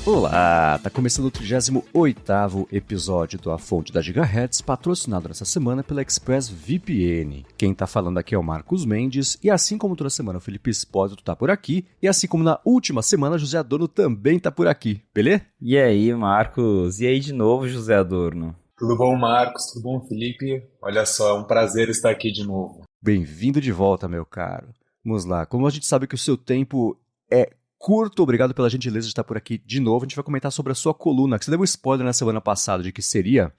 Olá, tá começando o 38º episódio do A Fonte da Gigahertz, patrocinado nessa semana pela ExpressVPN. Quem tá falando aqui é o Marcos Mendes, e assim como toda semana o Felipe Espósito tá por aqui, e assim como na última semana, José Adorno também tá por aqui, beleza? E aí, Marcos? E aí de novo, José Adorno? Tudo bom, Marcos? Tudo bom, Felipe? Olha só, é um prazer estar aqui de novo. Bem-vindo de volta, meu caro. Vamos lá, como a gente sabe que o seu tempo é curto, obrigado pela gentileza de estar por aqui de novo. A gente vai comentar sobre a sua coluna, que você deu um spoiler na semana passada de que seria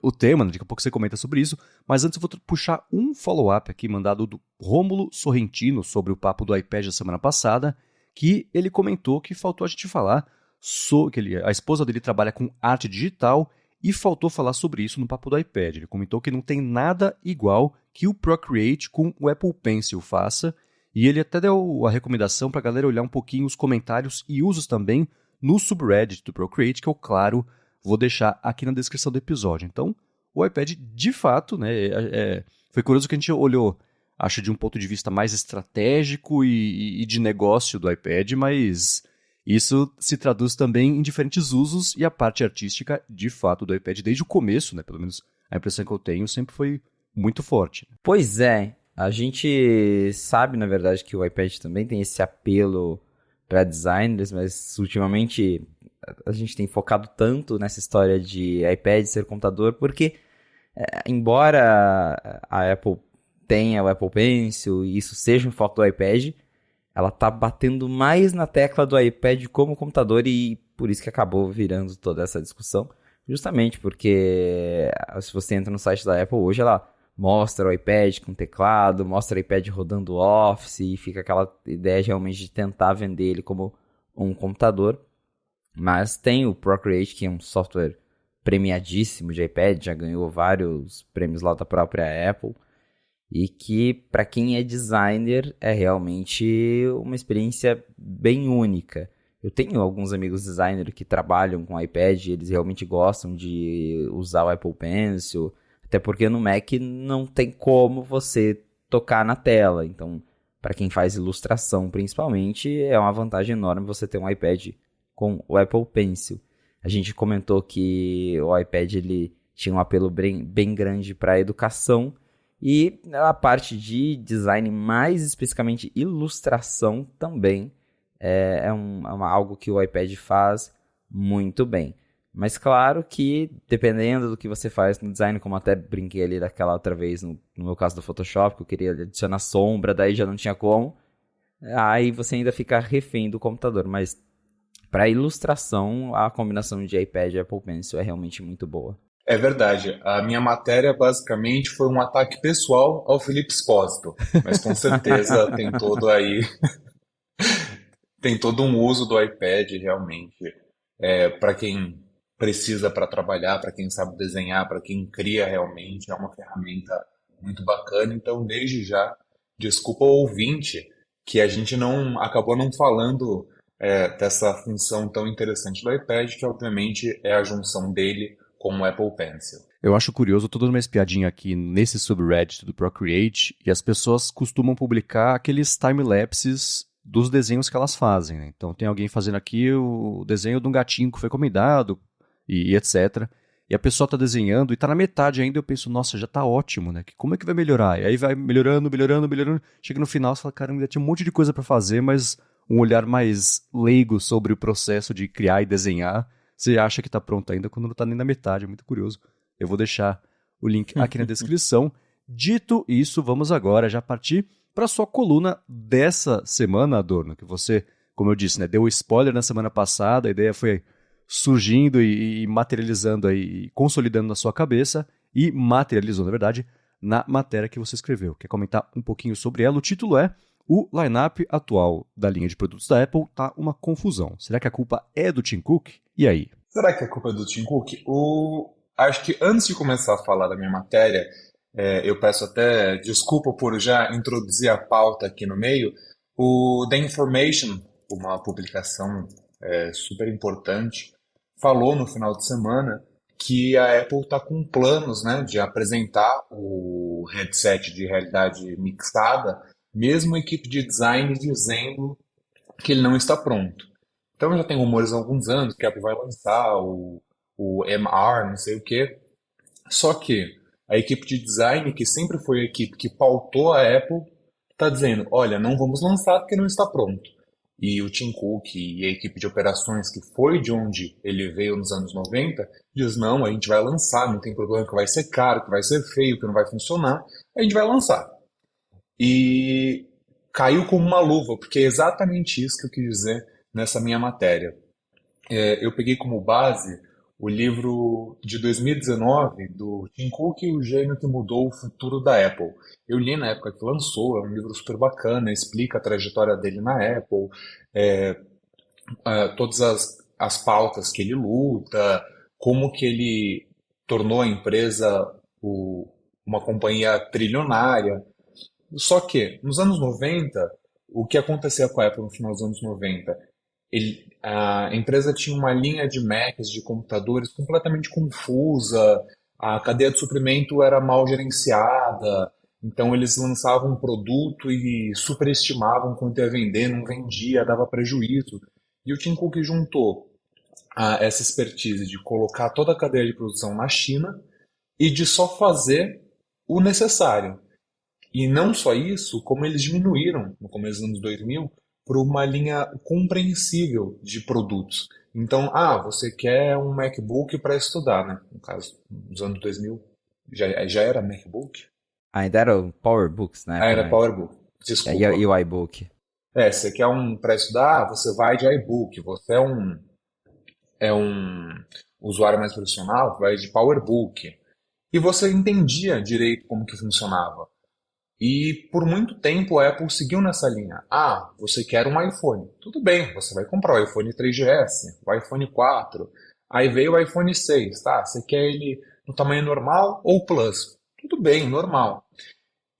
o tema, daqui a pouco você comenta sobre isso, mas antes eu vou puxar um follow-up aqui mandado do Rômulo Sorrentino sobre o papo do iPad da semana passada, que ele comentou que faltou a gente falar sobre a esposa dele trabalha com arte digital e faltou falar sobre isso no papo do iPad. Ele comentou que não tem nada igual que o Procreate com o Apple Pencil faça. E ele até deu a recomendação para a galera olhar um pouquinho os comentários e usos também no subreddit do Procreate, que eu, claro, vou deixar aqui na descrição do episódio. Então, o iPad, de fato, né, foi curioso que a gente olhou, acho, de um ponto de vista mais estratégico e de negócio do iPad, mas isso se traduz também em diferentes usos e a parte artística, de fato, do iPad, desde o começo, né, pelo menos a impressão que eu tenho, sempre foi muito forte. Pois é. A gente sabe, na verdade, que o iPad também tem esse apelo para designers, mas ultimamente a gente tem focado tanto nessa história de iPad ser computador, porque embora a Apple tenha o Apple Pencil e isso seja um foco do iPad, ela tá batendo mais na tecla do iPad como computador e por isso que acabou virando toda essa discussão. Justamente porque se você entra no site da Apple hoje, ela mostra o iPad com teclado, mostra o iPad rodando Office e fica aquela ideia realmente de tentar vender ele como um computador. Mas tem o Procreate, que é um software premiadíssimo de iPad, já ganhou vários prêmios lá da própria Apple. E que, para quem é designer, é realmente uma experiência bem única. Eu tenho alguns amigos designers que trabalham com iPad e eles realmente gostam de usar o Apple Pencil. Até porque no Mac não tem como você tocar na tela. Então, para quem faz ilustração principalmente, é uma vantagem enorme você ter um iPad com o Apple Pencil. A gente comentou que o iPad ele tinha um apelo bem grande para a educação. E a parte de design, mais especificamente ilustração, também é algo que o iPad faz muito bem. Mas claro que, dependendo do que você faz no design, como até brinquei ali daquela outra vez, no meu caso do Photoshop, que eu queria adicionar sombra, daí já não tinha como, aí você ainda fica refém do computador. Mas para ilustração, a combinação de iPad e Apple Pencil é realmente muito boa. É verdade, a minha matéria basicamente foi um ataque pessoal ao Felipe Espósito, mas com certeza tem todo aí, tem todo um uso do iPad realmente, para quem precisa para trabalhar, para quem sabe desenhar, para quem cria realmente, é uma ferramenta muito bacana. Então, desde já, desculpa ao ouvinte que a gente não acabou não falando dessa função tão interessante do iPad, que obviamente é a junção dele com o Apple Pencil. Eu acho curioso, eu tô dando uma espiadinha aqui nesse subreddit do Procreate e as pessoas costumam publicar aqueles time-lapses dos desenhos que elas fazem, né? Então tem alguém fazendo aqui o desenho de um gatinho que foi encomendado e etc. E a pessoa tá desenhando e tá na metade ainda, eu penso, nossa, já tá ótimo, né? Como é que vai melhorar? E aí vai melhorando, chega no final e fala, caramba, ainda tinha um monte de coisa pra fazer, mas um olhar mais leigo sobre o processo de criar e desenhar, você acha que tá pronto ainda quando não tá nem na metade, é muito curioso. Eu vou deixar o link aqui na descrição. Dito isso, vamos agora já partir para sua coluna dessa semana, Adorno, que você, como eu disse, né, deu o spoiler na semana passada, a ideia foi surgindo e materializando aí, consolidando na sua cabeça e materializou, na verdade, na matéria que você escreveu. Quer comentar um pouquinho sobre ela? O título é O line-up atual da linha de produtos da Apple tá uma confusão. Será que a culpa é do Tim Cook? E aí? Será que a culpa é do Tim Cook? Acho que antes de começar a falar da minha matéria, eu peço até desculpa por já introduzir a pauta aqui no meio. O The Information, uma publicação super importante, falou no final de semana que a Apple está com planos, né, de apresentar o headset de realidade mixada, mesmo a equipe de design dizendo que ele não está pronto. Então já tem rumores há alguns anos que a Apple vai lançar o MR, não sei o quê. Só que a equipe de design, que sempre foi a equipe que pautou a Apple, está dizendo, olha, não vamos lançar porque não está pronto. E o Tim Cook e a equipe de operações, que foi de onde ele veio nos anos 90, diz, não, a gente vai lançar, não tem problema, que vai ser caro, que vai ser feio, que não vai funcionar, a gente vai lançar. E caiu como uma luva, porque é exatamente isso que eu quis dizer nessa minha matéria. Eu peguei como base o livro de 2019 do Tim Cook e o Gênio que Mudou o Futuro da Apple. Eu li na época que lançou, é um livro super bacana, explica a trajetória dele na Apple, é, todas as pautas que ele luta, como que ele tornou a empresa uma companhia trilionária. Só que, nos anos 90, o que acontecia com a Apple no final dos anos 90? A empresa tinha uma linha de Macs, de computadores completamente confusa, a cadeia de suprimento era mal gerenciada, então eles lançavam um produto e superestimavam quanto ia vender, não vendia, dava prejuízo. E o Tim Cook juntou essa expertise de colocar toda a cadeia de produção na China e de só fazer o necessário. E não só isso, como eles diminuíram no começo dos anos 2000 para uma linha compreensível de produtos. Então, você quer um MacBook para estudar, né? No caso, nos anos 2000, já era MacBook? Ainda era o PowerBooks, né? Era PowerBook, E desculpa. o iBook. Você quer um para estudar? Você vai de iBook. Você é um usuário mais profissional? Vai de PowerBook. E você entendia direito como que funcionava. E por muito tempo a Apple seguiu nessa linha. Você quer um iPhone. Tudo bem, você vai comprar o iPhone 3GS, o iPhone 4. Aí veio o iPhone 6, tá? Você quer ele no tamanho normal ou Plus? Tudo bem, normal.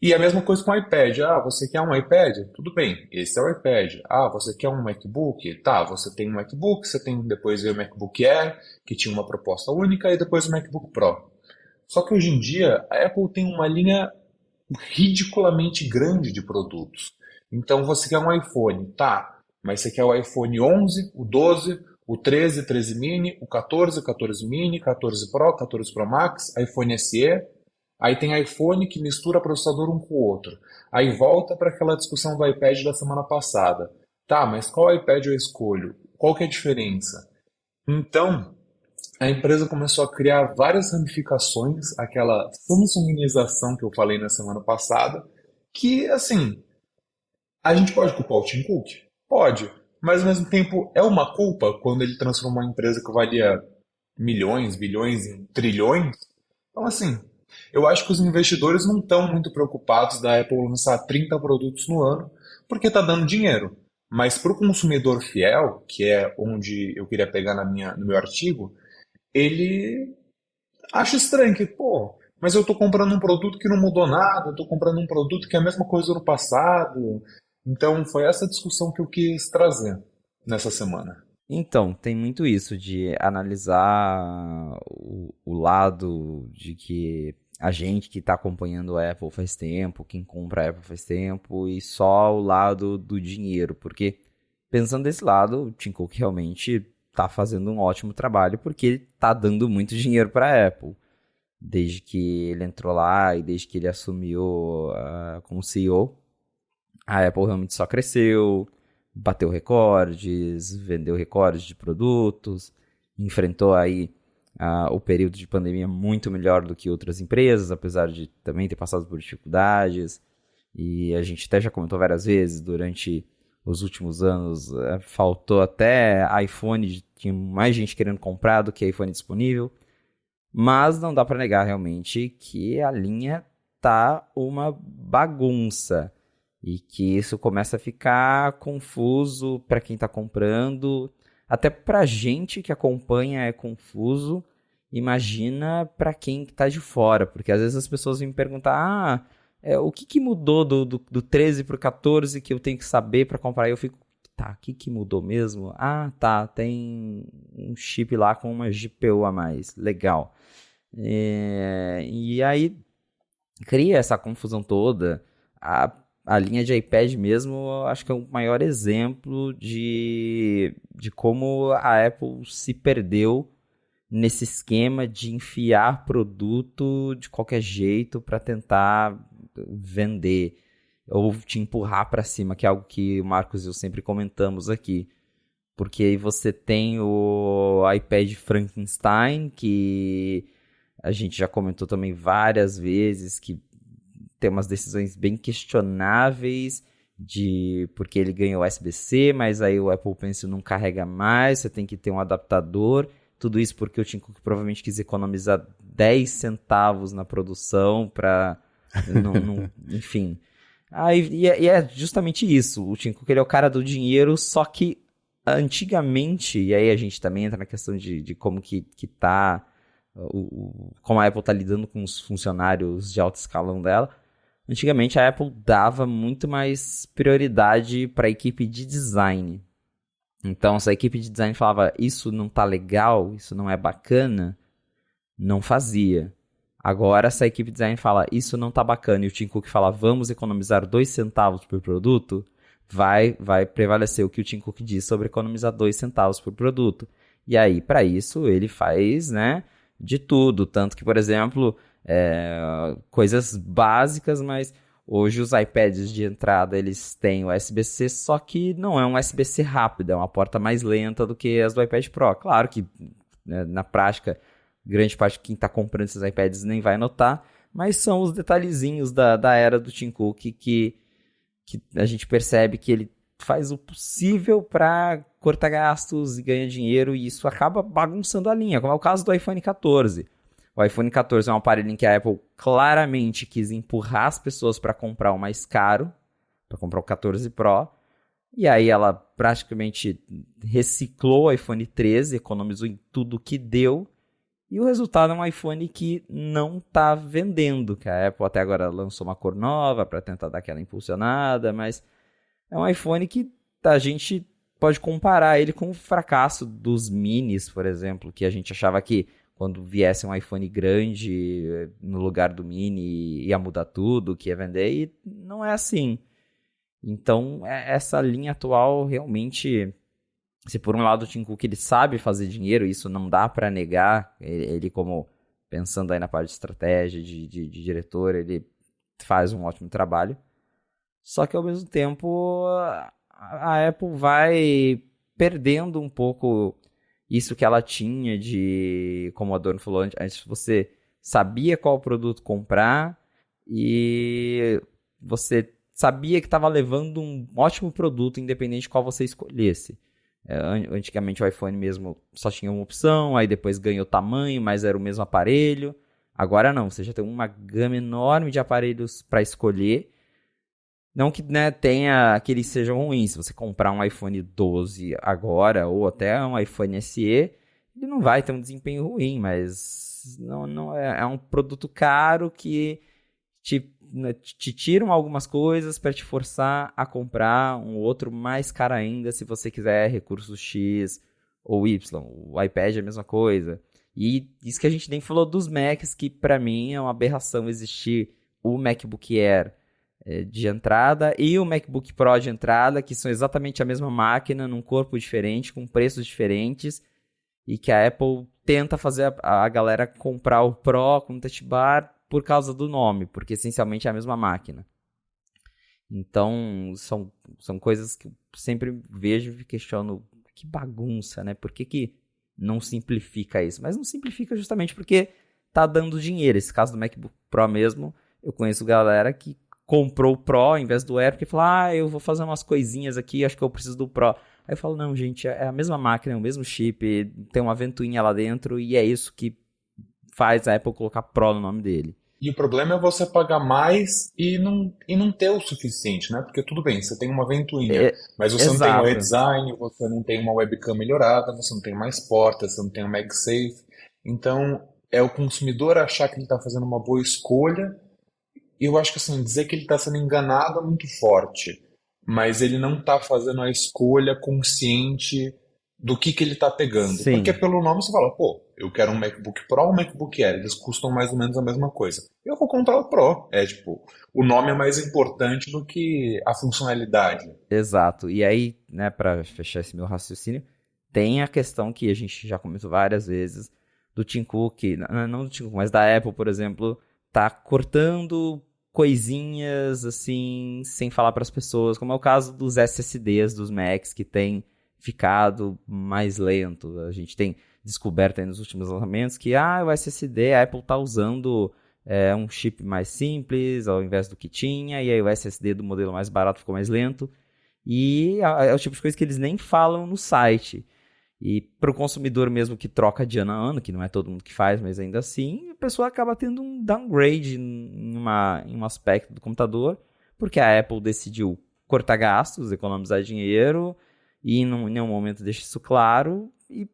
E a mesma coisa com o iPad. Você quer um iPad? Tudo bem, esse é o iPad. Você quer um MacBook? Tá, você tem um MacBook, depois veio o MacBook Air, que tinha uma proposta única, e depois o MacBook Pro. Só que hoje em dia a Apple tem uma linha ridiculamente grande de produtos. Então você quer um iPhone, tá, mas você quer o iPhone 11, o 12, o 13, 13 mini, o 14, 14 mini, 14 Pro, 14 Pro Max, iPhone SE. Aí tem iPhone que mistura processador um com o outro. Aí volta para aquela discussão do iPad da semana passada. Tá, mas qual iPad eu escolho? Qual que é a diferença? Então, a empresa começou a criar várias ramificações, aquela Samsungização que eu falei na semana passada, que, assim, a gente pode culpar o Tim Cook? Pode, mas ao mesmo tempo é uma culpa quando ele transformou uma empresa que valia milhões, bilhões em trilhões. Então, assim, eu acho que os investidores não estão muito preocupados da Apple lançar 30 produtos no ano, porque está dando dinheiro. Mas para o consumidor fiel, que é onde eu queria pegar no meu artigo, ele acha estranho que, mas eu estou comprando um produto que não mudou nada, eu estou comprando um produto que é a mesma coisa do passado. Então foi essa discussão que eu quis trazer nessa semana. Então, tem muito isso de analisar o lado de que a gente que está acompanhando a Apple faz tempo, quem compra a Apple faz tempo, e só o lado do dinheiro, porque pensando desse lado, o Tim Cook realmente está fazendo um ótimo trabalho, porque ele está dando muito dinheiro para a Apple. Desde que ele entrou lá e desde que ele assumiu como CEO, a Apple realmente só cresceu, bateu recordes, vendeu recordes de produtos, enfrentou aí o período de pandemia muito melhor do que outras empresas, apesar de também ter passado por dificuldades. E a gente até já comentou várias vezes, durante os últimos anos, faltou até iPhone, tinha mais gente querendo comprar do que iPhone disponível. Mas não dá para negar realmente que a linha tá uma bagunça e que isso começa a ficar confuso para quem está comprando, até para gente que acompanha é confuso. Imagina para quem está de fora, porque às vezes as pessoas vêm me perguntar: o que mudou do 13 para o 14 que eu tenho que saber para comprar? E eu fico: tá, o que mudou mesmo? Tá, tem um chip lá com uma GPU a mais, legal. E aí cria essa confusão toda. a linha de iPad mesmo, eu acho que é o maior exemplo de como a Apple se perdeu nesse esquema de enfiar produto de qualquer jeito para tentar vender ou te empurrar para cima, que é algo que o Marcos e eu sempre comentamos aqui. Porque aí você tem o iPad Frankenstein, que a gente já comentou também várias vezes, que tem umas decisões bem questionáveis, porque ele ganhou USB-C, mas aí o Apple Pencil não carrega mais, você tem que ter um adaptador. Tudo isso porque o Tim Cook provavelmente quis economizar 10 centavos na produção para... enfim. E é justamente isso. O Tim Cook ele é o cara do dinheiro, só que antigamente, e aí a gente também entra na questão de como que tá... como a Apple está lidando com os funcionários de alto escalão dela. Antigamente a Apple dava muito mais prioridade para a equipe de design. Então, se a equipe de design falava isso não tá legal, isso não é bacana, não fazia. Agora, se a equipe de design fala isso não tá bacana e o Tim Cook fala vamos economizar 2 centavos por produto, vai prevalecer o que o Tim Cook diz sobre economizar 2 centavos por produto. E aí, para isso, ele faz, né, de tudo. Tanto que, por exemplo, coisas básicas, mas hoje os iPads de entrada eles têm USB-C, só que não é um USB-C rápido, é uma porta mais lenta do que as do iPad Pro. Claro que, né, na prática, grande parte de quem está comprando esses iPads nem vai notar, mas são os detalhezinhos da era do Tim Cook que a gente percebe que ele faz o possível para cortar gastos e ganhar dinheiro, e isso acaba bagunçando a linha, como é o caso do iPhone 14. O iPhone 14 é um aparelho em que a Apple claramente quis empurrar as pessoas para comprar o mais caro, para comprar o 14 Pro, e aí ela praticamente reciclou o iPhone 13, economizou em tudo que deu, e o resultado é um iPhone que não está vendendo, que a Apple até agora lançou uma cor nova para tentar dar aquela impulsionada, mas é um iPhone que a gente pode comparar ele com o fracasso dos minis, por exemplo, que a gente achava que quando viesse um iPhone grande no lugar do mini ia mudar tudo, que ia vender, e não é assim. Então, essa linha atual realmente, se por um lado o Tim Cook ele sabe fazer dinheiro, isso não dá para negar, ele como pensando aí na parte de estratégia, de diretor, ele faz um ótimo trabalho. Só que ao mesmo tempo a Apple vai perdendo um pouco isso que ela tinha de, como o Adorno falou antes, você sabia qual produto comprar e você sabia que estava levando um ótimo produto, independente de qual você escolhesse. Antigamente o iPhone mesmo só tinha uma opção, aí depois ganhou tamanho, mas era o mesmo aparelho. Agora não, você já tem uma gama enorme de aparelhos para escolher. Não que, né, tenha que eles sejam ruins. Se você comprar um iPhone 12 agora, ou até um iPhone SE, ele não vai ter um desempenho ruim, mas não é um produto caro que te tiram algumas coisas para te forçar a comprar um outro mais caro ainda, se você quiser recursos X ou Y. O iPad é a mesma coisa. E isso que a gente nem falou dos Macs, que para mim é uma aberração existir o MacBook Air de entrada e o MacBook Pro de entrada, que são exatamente a mesma máquina, num corpo diferente, com preços diferentes, e que a Apple tenta fazer a galera comprar o Pro com Touch Bar por causa do nome, porque essencialmente é a mesma máquina. Então, são coisas que eu sempre vejo e questiono, que bagunça, né? Por que não simplifica isso? Mas não simplifica justamente porque tá dando dinheiro. Esse caso do MacBook Pro mesmo, eu conheço galera que comprou o Pro em vez do Air, porque falou, eu vou fazer umas coisinhas aqui, acho que eu preciso do Pro. Aí eu falo, não, gente, é a mesma máquina, é o mesmo chip, tem uma ventoinha lá dentro, e é isso que faz a Apple colocar Pro no nome dele. E o problema é você pagar mais e não ter o suficiente, né? Porque tudo bem, você tem uma ventoinha, mas você não tem o Exato. redesign, você não tem uma webcam melhorada, você não tem mais portas, você não tem o MagSafe. Então, é o consumidor achar que ele está fazendo uma boa escolha. E eu acho que assim, dizer que ele está sendo enganado é muito forte, mas ele não está fazendo a escolha consciente do que ele tá pegando. Sim. Porque pelo nome você fala, pô, eu quero um MacBook Pro ou um MacBook Air, eles custam mais ou menos a mesma coisa. Eu vou comprar o Pro. É tipo, o nome é mais importante do que a funcionalidade. Exato. E aí, né, pra fechar esse meu raciocínio, tem a questão que a gente já comentou várias vezes do Tim Cook, não do Tim Cook, mas da Apple, por exemplo, tá cortando coisinhas assim, sem falar para as pessoas, como é o caso dos SSDs dos Macs, que tem ficado mais lento. A gente tem descoberto aí nos últimos lançamentos que o SSD, a Apple tá usando um chip mais simples ao invés do que tinha, e aí o SSD do modelo mais barato ficou mais lento. E é o tipo de coisa que eles nem falam no site. E para o consumidor mesmo que troca de ano a ano, que não é todo mundo que faz, mas ainda assim, a pessoa acaba tendo um downgrade em um aspecto do computador, porque a Apple decidiu cortar gastos, economizar dinheiro, e em nenhum momento deixa isso claro, e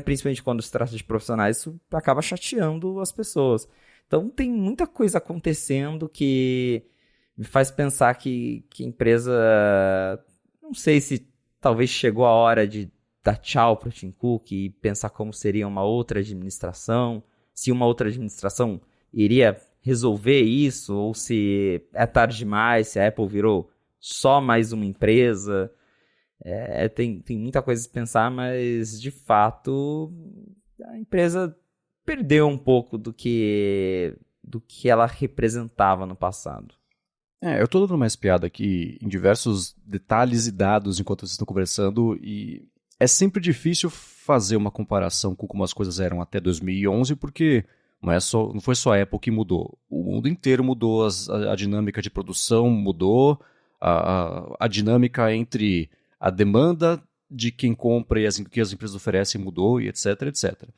principalmente quando se trata de profissionais, isso acaba chateando as pessoas. Então tem muita coisa acontecendo que me faz pensar que a empresa, não sei se talvez chegou a hora de dar tchau para o Tim Cook e pensar como seria uma outra administração, se uma outra administração iria resolver isso, ou se é tarde demais, se a Apple virou só mais uma empresa. Tem muita coisa a pensar, mas de fato a empresa perdeu um pouco do que ela representava no passado. Eu tô dando uma espiada aqui em diversos detalhes e dados enquanto vocês estão conversando, e é sempre difícil fazer uma comparação com como as coisas eram até 2011, porque não foi só a Apple que mudou. O mundo inteiro mudou, a dinâmica de produção mudou, a dinâmica entre a demanda de quem compra e o que as empresas oferecem mudou, e etc, etc.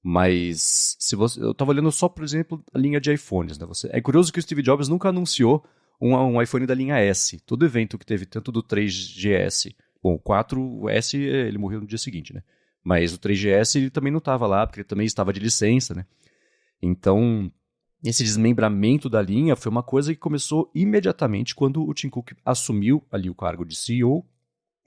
Mas eu estava olhando só, por exemplo, a linha de iPhones. Né? É curioso que o Steve Jobs nunca anunciou um iPhone da linha S. Todo evento que teve, tanto do 3GS, bom, o 4S ele morreu no dia seguinte, né? Mas o 3GS ele também não estava lá, porque ele também estava de licença, né? Então, esse desmembramento da linha foi uma coisa que começou imediatamente quando o Tim Cook assumiu ali o cargo de CEO.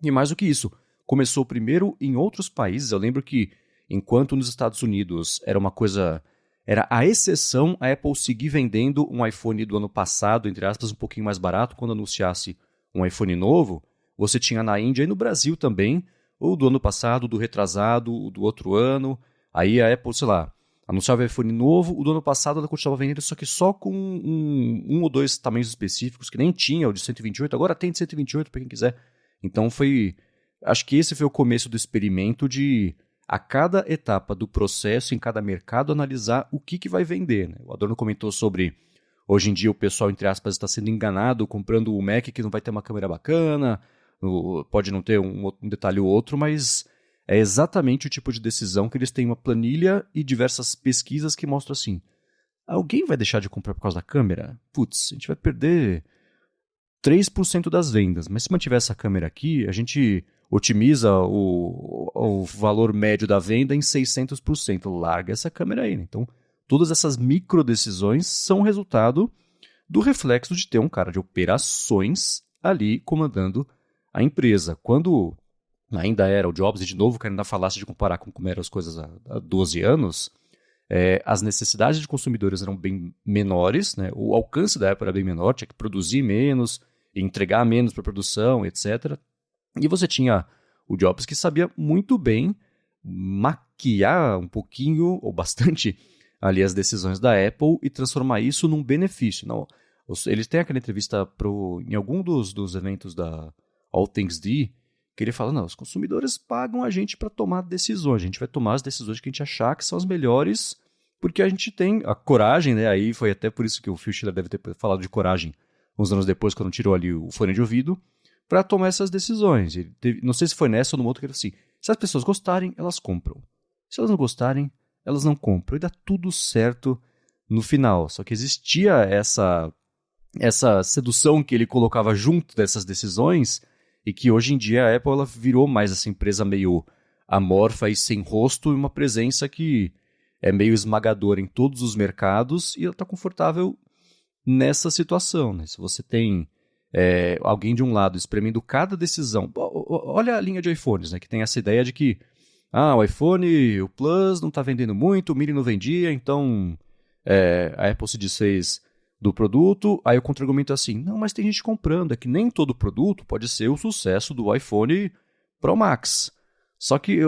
E mais do que isso, começou primeiro em outros países. Eu lembro que, enquanto nos Estados Unidos era a exceção a Apple seguir vendendo um iPhone do ano passado, entre aspas, um pouquinho mais barato, quando anunciasse um iPhone novo, você tinha na Índia e no Brasil também, ou do ano passado, do retrasado, o do outro ano. Aí a Apple, sei lá, anunciava o iPhone novo, o do ano passado ela continuava vendendo, só que só com um ou dois tamanhos específicos, que nem tinha o de 128, agora tem de 128 para quem quiser. Então acho que esse foi o começo do experimento de, a cada etapa do processo, em cada mercado, analisar o que vai vender. Né? O Adorno comentou sobre, hoje em dia o pessoal, entre aspas, está sendo enganado comprando o Mac que não vai ter uma câmera bacana, pode não ter um detalhe ou outro, mas é exatamente o tipo de decisão que eles têm uma planilha e diversas pesquisas que mostram assim, alguém vai deixar de comprar por causa da câmera? Putz, a gente vai perder 3% das vendas, mas se mantiver essa câmera aqui, a gente otimiza o valor médio da venda em 600%. Larga essa câmera aí. Né? Então, todas essas micro decisões são resultado do reflexo de ter um cara de operações ali comandando a empresa. Quando ainda era o Jobs, e de novo quero ainda falasse de comparar com como eram as coisas há 12 anos, as necessidades de consumidores eram bem menores, né? O alcance da Apple era bem menor, tinha que produzir menos, entregar menos para a produção, etc. E você tinha o Jobs que sabia muito bem maquiar um pouquinho, ou bastante, ali as decisões da Apple e transformar isso num benefício. Não, eles têm aquela entrevista em algum dos eventos da All Things D, que ele fala, não, os consumidores pagam a gente para tomar decisões, a gente vai tomar as decisões que a gente achar que são as melhores, porque a gente tem a coragem, né? Aí foi até por isso que o Phil Schiller deve ter falado de coragem uns anos depois, quando tirou ali o fone de ouvido, para tomar essas decisões. Não sei se foi nessa ou numa outra que ele falou assim, se as pessoas gostarem, elas compram. Se elas não gostarem, elas não compram. E dá tudo certo no final. Só que existia essa sedução que ele colocava junto dessas decisões, e que hoje em dia a Apple ela virou mais essa empresa meio amorfa e sem rosto, e uma presença que é meio esmagadora em todos os mercados, e ela está confortável nessa situação. Né? Se você tem alguém de um lado espremendo cada decisão, olha a linha de iPhones, né, que tem essa ideia de que o iPhone, o Plus não está vendendo muito, o Mini não vendia, então a Apple se desfez do produto. Aí o contra-argumento é assim, não, mas tem gente comprando, é que nem todo produto pode ser o sucesso do iPhone Pro Max. Só que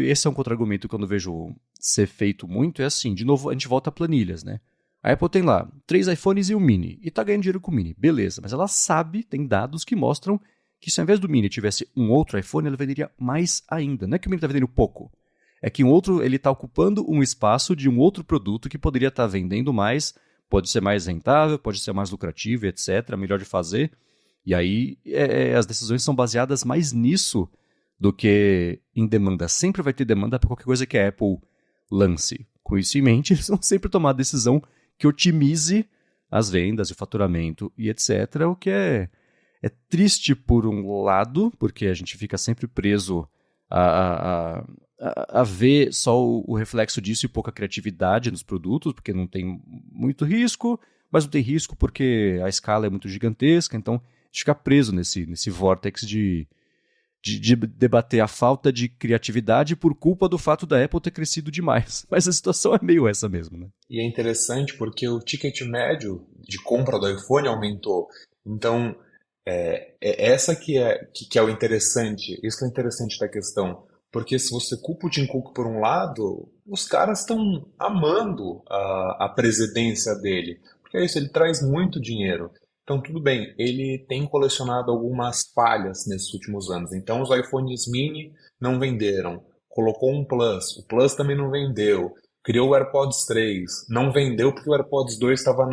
esse é um contra-argumento que eu vejo ser feito muito, é assim, de novo, a gente volta a planilhas, né? A Apple tem lá 3 iPhones e um Mini, e tá ganhando dinheiro com o Mini, beleza, mas ela sabe, tem dados que mostram que se ao invés do Mini tivesse um outro iPhone, ela venderia mais ainda. Não é que o Mini tá vendendo pouco, é que um outro, ele tá ocupando um espaço de um outro produto que poderia estar vendendo mais, pode ser mais rentável, pode ser mais lucrativo, etc., melhor de fazer, e aí as decisões são baseadas mais nisso do que em demanda. Sempre vai ter demanda para qualquer coisa que a Apple lance. Com isso em mente, eles vão sempre tomar a decisão que otimize as vendas, o faturamento e etc. O que é triste por um lado, porque a gente fica sempre preso a ver só o reflexo disso e pouca criatividade nos produtos, porque não tem muito risco, mas não tem risco porque a escala é muito gigantesca, então a gente fica preso nesse vórtex de debater a falta de criatividade por culpa do fato da Apple ter crescido demais. Mas a situação é meio essa mesmo, né? E é interessante porque o ticket médio de compra do iPhone aumentou. Então, essa que é o interessante, isso que é o interessante da questão. Porque se você culpa o Tim Cook por um lado, os caras estão amando a presidência dele. Porque é isso, ele traz muito dinheiro. Então, tudo bem, ele tem colecionado algumas falhas nesses últimos anos. Então, os iPhones mini não venderam. Colocou um Plus, o Plus também não vendeu. Criou o AirPods 3, não vendeu porque o AirPods 2 estava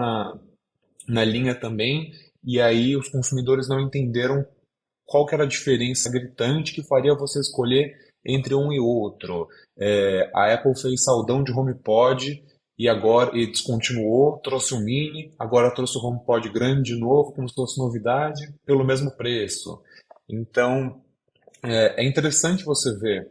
na linha também. E aí os consumidores não entenderam qual que era a diferença gritante que faria você escolher entre um e outro. A Apple fez saldão de HomePod e descontinuou, trouxe o Mini, agora trouxe o HomePod grande de novo, como se fosse novidade, pelo mesmo preço. Então, é interessante você ver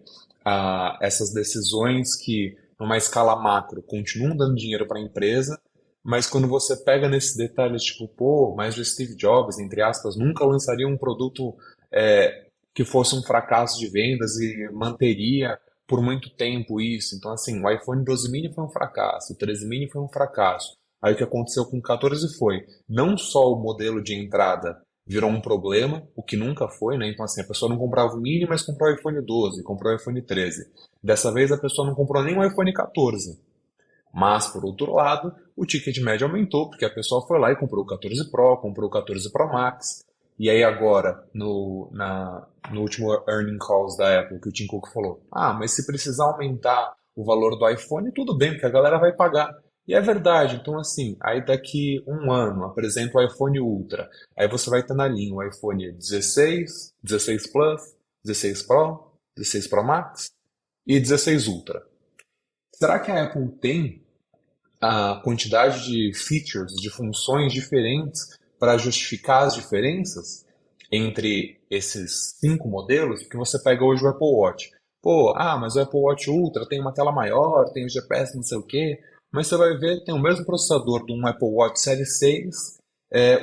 essas decisões que, numa escala macro, continuam dando dinheiro para a empresa, mas quando você pega nesses detalhes, tipo, pô, mas o Steve Jobs, entre aspas, nunca lançaria um produto que fosse um fracasso de vendas e manteria por muito tempo isso. Então, assim, o iPhone 12 mini foi um fracasso, o 13 mini foi um fracasso. Aí o que aconteceu com o 14 foi, não só o modelo de entrada virou um problema, o que nunca foi, né? Então, assim, a pessoa não comprava o mini, mas comprou o iPhone 12, comprou o iPhone 13. Dessa vez a pessoa não comprou nem o iPhone 14. Mas, por outro lado, o ticket médio aumentou, porque a pessoa foi lá e comprou o 14 Pro, comprou o 14 Pro Max. E aí agora, no último earning calls da Apple, que o Tim Cook falou, mas se precisar aumentar o valor do iPhone, tudo bem, porque a galera vai pagar. E é verdade, então assim, aí daqui um ano apresenta o iPhone Ultra, aí você vai ter na linha o iPhone 16, 16 Plus, 16 Pro, 16 Pro Max e 16 Ultra. Será que a Apple tem a quantidade de features, de funções diferentes para justificar as diferenças entre esses 5 modelos? Porque você pega hoje o Apple Watch. Pô, mas o Apple Watch Ultra tem uma tela maior, tem o GPS não sei o quê, mas você vai ver, tem o mesmo processador de um Apple Watch Série 6,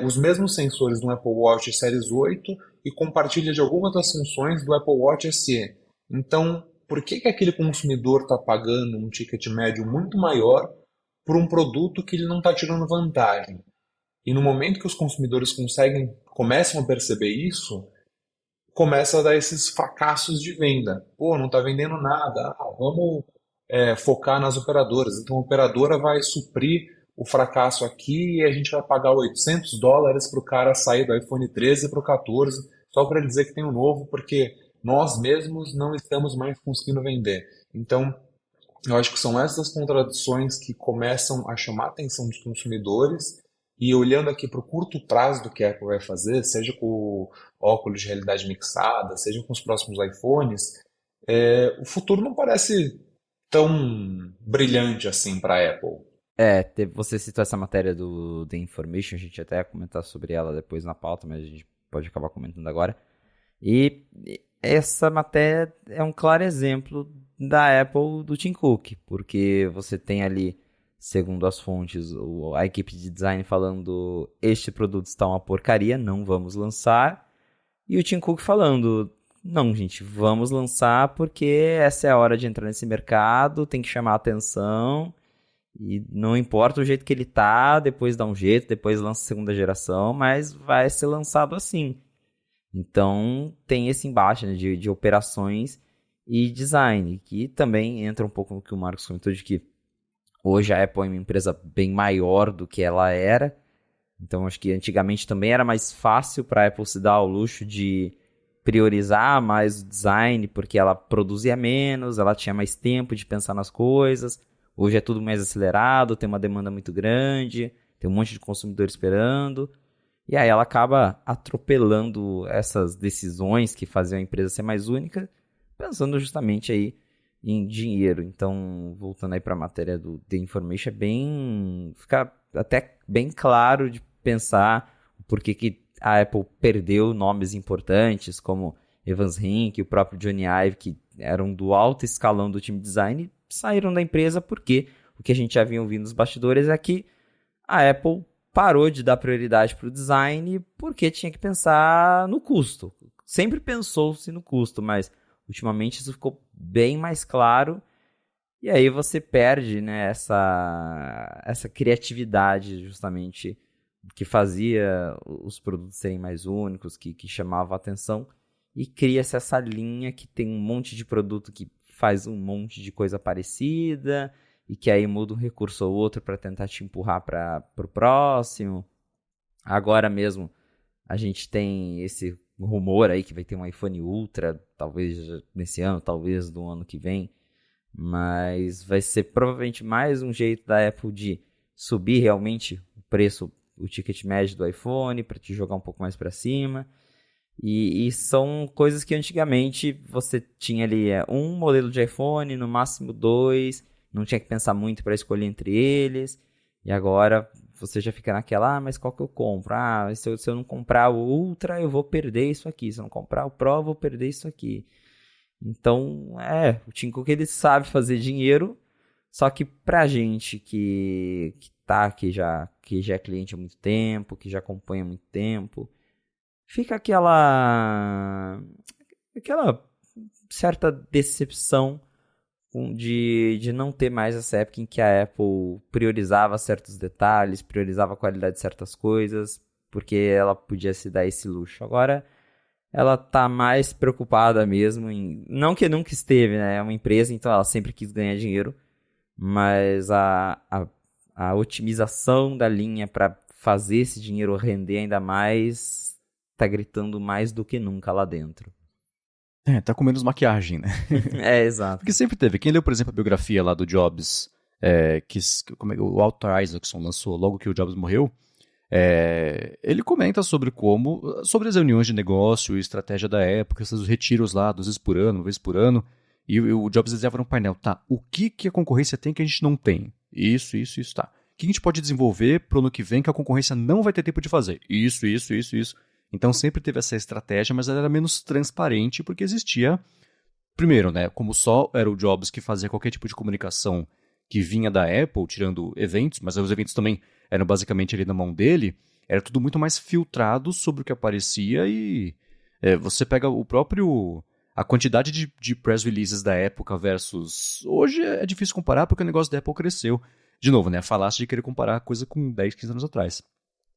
os mesmos sensores do Apple Watch Series 8 e compartilha de algumas das funções do Apple Watch SE. Então, por que aquele consumidor está pagando um ticket médio muito maior por um produto que ele não está tirando vantagem? E no momento que os consumidores começam a perceber isso, começa a dar esses fracassos de venda. Pô, não está vendendo nada, vamos focar nas operadoras. Então a operadora vai suprir o fracasso aqui e a gente vai pagar $800 para o cara sair do iPhone 13 para o 14, só para ele dizer que tem um novo, porque nós mesmos não estamos mais conseguindo vender. Então, eu acho que são essas contradições que começam a chamar a atenção dos consumidores. E olhando aqui para o curto prazo do que a Apple vai fazer, seja com o óculos de realidade mixada, seja com os próximos iPhones, o futuro não parece tão brilhante assim para a Apple. Você citou essa matéria do The Information, a gente até ia comentar sobre ela depois na pauta, mas a gente pode acabar comentando agora. E essa matéria é um claro exemplo da Apple do Tim Cook, porque você tem ali, segundo as fontes, a equipe de design falando: este produto está uma porcaria, não vamos lançar. E o Tim Cook falando: não, gente, vamos lançar porque essa é a hora de entrar nesse mercado, tem que chamar a atenção, e não importa o jeito que ele tá, depois dá um jeito, depois lança a segunda geração, mas vai ser lançado assim. Então, tem esse embate, né, de operações e design, que também entra um pouco no que o Marcos comentou, de que hoje a Apple é uma empresa bem maior do que ela era. Então, acho que antigamente também era mais fácil para a Apple se dar ao luxo de priorizar mais o design, porque ela produzia menos, ela tinha mais tempo de pensar nas coisas. Hoje é tudo mais acelerado, tem uma demanda muito grande, tem um monte de consumidor esperando. E aí ela acaba atropelando essas decisões que faziam a empresa ser mais única, pensando justamente aí em dinheiro. Então, voltando aí para a matéria do The Information, fica até bem claro de pensar por que a Apple perdeu nomes importantes, como Evans Rink e o próprio Johnny Ive, que eram do alto escalão do time design, saíram da empresa porque o que a gente já vinha ouvindo nos bastidores é que a Apple parou de dar prioridade para o design porque tinha que pensar no custo. Sempre pensou-se no custo, mas ultimamente isso ficou bem mais claro. E aí você perde, né, essa criatividade justamente que fazia os produtos serem mais únicos, que chamava a atenção. E cria-se essa linha que tem um monte de produto que faz um monte de coisa parecida e que aí muda um recurso ou outro para tentar te empurrar para o próximo. Agora mesmo a gente tem esse rumor aí que vai ter um iPhone Ultra, talvez nesse ano, talvez no ano que vem, mas vai ser provavelmente mais um jeito da Apple de subir realmente o preço, o ticket médio do iPhone, para te jogar um pouco mais para cima. E são coisas que antigamente você tinha ali um modelo de iPhone, no máximo 2, não tinha que pensar muito para escolher entre eles, e agora você já fica naquela, mas qual que eu compro? Se eu não comprar o Ultra, eu vou perder isso aqui, se eu não comprar o Pro, eu vou perder isso aqui. Então, o Tim Cook, ele sabe fazer dinheiro, só que pra gente que já é cliente há muito tempo, que já acompanha há muito tempo, fica aquela certa decepção de não ter mais essa época em que a Apple priorizava certos detalhes, priorizava a qualidade de certas coisas, porque ela podia se dar esse luxo. Agora, ela tá mais preocupada mesmo em... Não que nunca esteve, né? É uma empresa, então ela sempre quis ganhar dinheiro, mas a otimização da linha para fazer esse dinheiro render ainda mais tá gritando mais do que nunca lá dentro. Tá com menos maquiagem, né? Exato. Porque sempre teve. Quem leu, por exemplo, a biografia lá do Jobs, o Walter Isaacson lançou logo que o Jobs morreu, ele comenta sobre as reuniões de negócio e estratégia da época, esses retiros lá, 2 vezes por ano, 1 vez por ano, e o Jobs dizia no painel, tá, o que a concorrência tem que a gente não tem? Isso, tá. O que a gente pode desenvolver pro ano que vem que a concorrência não vai ter tempo de fazer? Isso. Então sempre teve essa estratégia, mas ela era menos transparente porque existia, primeiro, né, como só era o Jobs que fazia qualquer tipo de comunicação que vinha da Apple, tirando eventos, mas os eventos também eram basicamente ali na mão dele, era tudo muito mais filtrado sobre o que aparecia e você pega a quantidade de press releases da época versus hoje é difícil comparar porque o negócio da Apple cresceu. De novo, né, a falácia de querer comparar a coisa com 10, 15 anos atrás.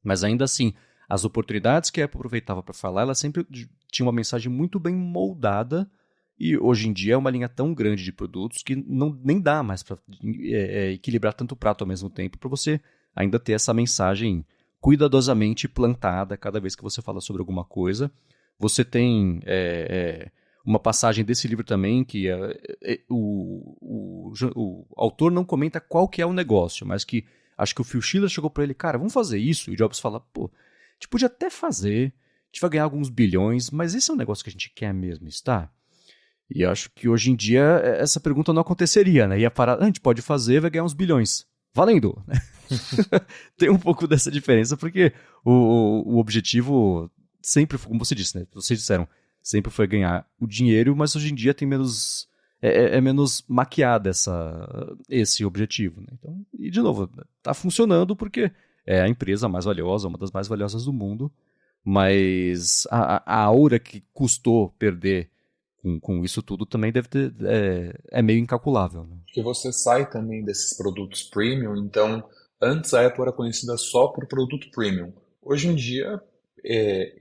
Mas ainda assim, as oportunidades que a Apple aproveitava para falar, ela sempre tinha uma mensagem muito bem moldada e hoje em dia é uma linha tão grande de produtos que nem dá mais para equilibrar tanto prato ao mesmo tempo para você ainda ter essa mensagem cuidadosamente plantada cada vez que você fala sobre alguma coisa. Você tem uma passagem desse livro também que o autor não comenta qual que é o negócio, mas que acho que o Phil Schiller chegou para ele, cara, vamos fazer isso? E o Jobs fala, pô, a gente podia até fazer, a gente vai ganhar alguns bilhões, mas esse é um negócio que a gente quer mesmo, está? E eu acho que hoje em dia essa pergunta não aconteceria, né? Ia parar, a gente pode fazer, vai ganhar uns bilhões. Valendo! Tem um pouco dessa diferença, porque o objetivo sempre, como você disse, né? Vocês disseram, sempre foi ganhar o dinheiro, mas hoje em dia tem menos... É menos maquiada esse objetivo, né? Então, e de novo, tá funcionando porque é a empresa mais valiosa, uma das mais valiosas do mundo, mas a aura que custou perder com isso tudo também deve ter, é meio incalculável, né? Porque você sai também desses produtos premium, então antes a Apple era conhecida só por produto premium. Hoje em dia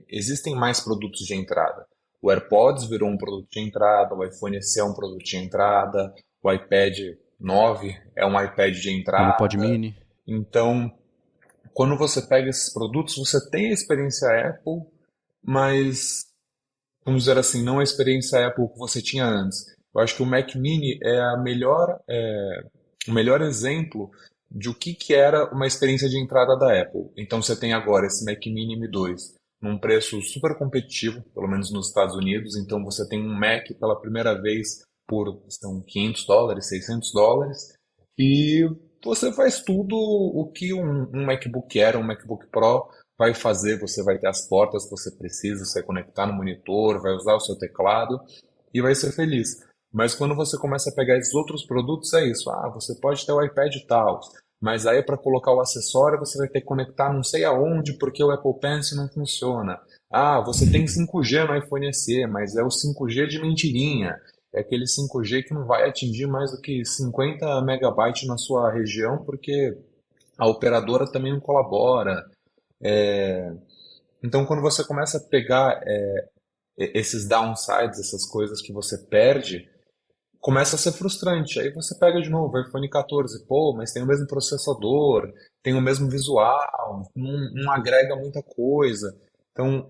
existem mais produtos de entrada. O AirPods virou um produto de entrada, o iPhone SE é um produto de entrada, o iPad 9 é um iPad de HomePod entrada. Mini. Então, quando você pega esses produtos, você tem a experiência Apple, mas, vamos dizer assim, não a experiência Apple que você tinha antes. Eu acho que o Mac Mini é o melhor exemplo de o que era uma experiência de entrada da Apple. Então você tem agora esse Mac Mini M2 num preço super competitivo, pelo menos nos Estados Unidos. Então você tem um Mac pela primeira vez por são $500, $600, e você faz tudo o que um MacBook Air, um MacBook Pro vai fazer. Você vai ter as portas que você precisa, você vai conectar no monitor, vai usar o seu teclado e vai ser feliz. Mas quando você começa a pegar esses outros produtos, é isso. Você pode ter o iPad e tal, mas aí para colocar o acessório você vai ter que conectar não sei aonde porque o Apple Pencil não funciona. Você tem 5G no iPhone SE, mas é o 5G de mentirinha. É aquele 5G que não vai atingir mais do que 50 megabytes na sua região porque a operadora também não colabora. Então, quando você começa a pegar esses downsides, essas coisas que você perde, começa a ser frustrante. Aí você pega de novo o iPhone 14, pô, mas tem o mesmo processador, tem o mesmo visual, não agrega muita coisa. Então,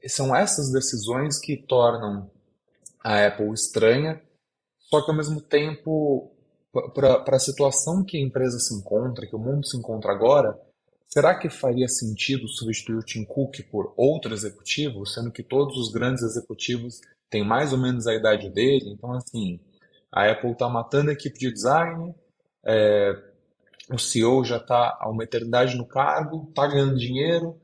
são essas decisões que tornam a Apple estranha, só que ao mesmo tempo, para a situação que a empresa se encontra, que o mundo se encontra agora, será que faria sentido substituir o Tim Cook por outro executivo, sendo que todos os grandes executivos têm mais ou menos a idade dele? Então, assim, a Apple está matando a equipe de design, o CEO já está há uma eternidade no cargo, está ganhando dinheiro,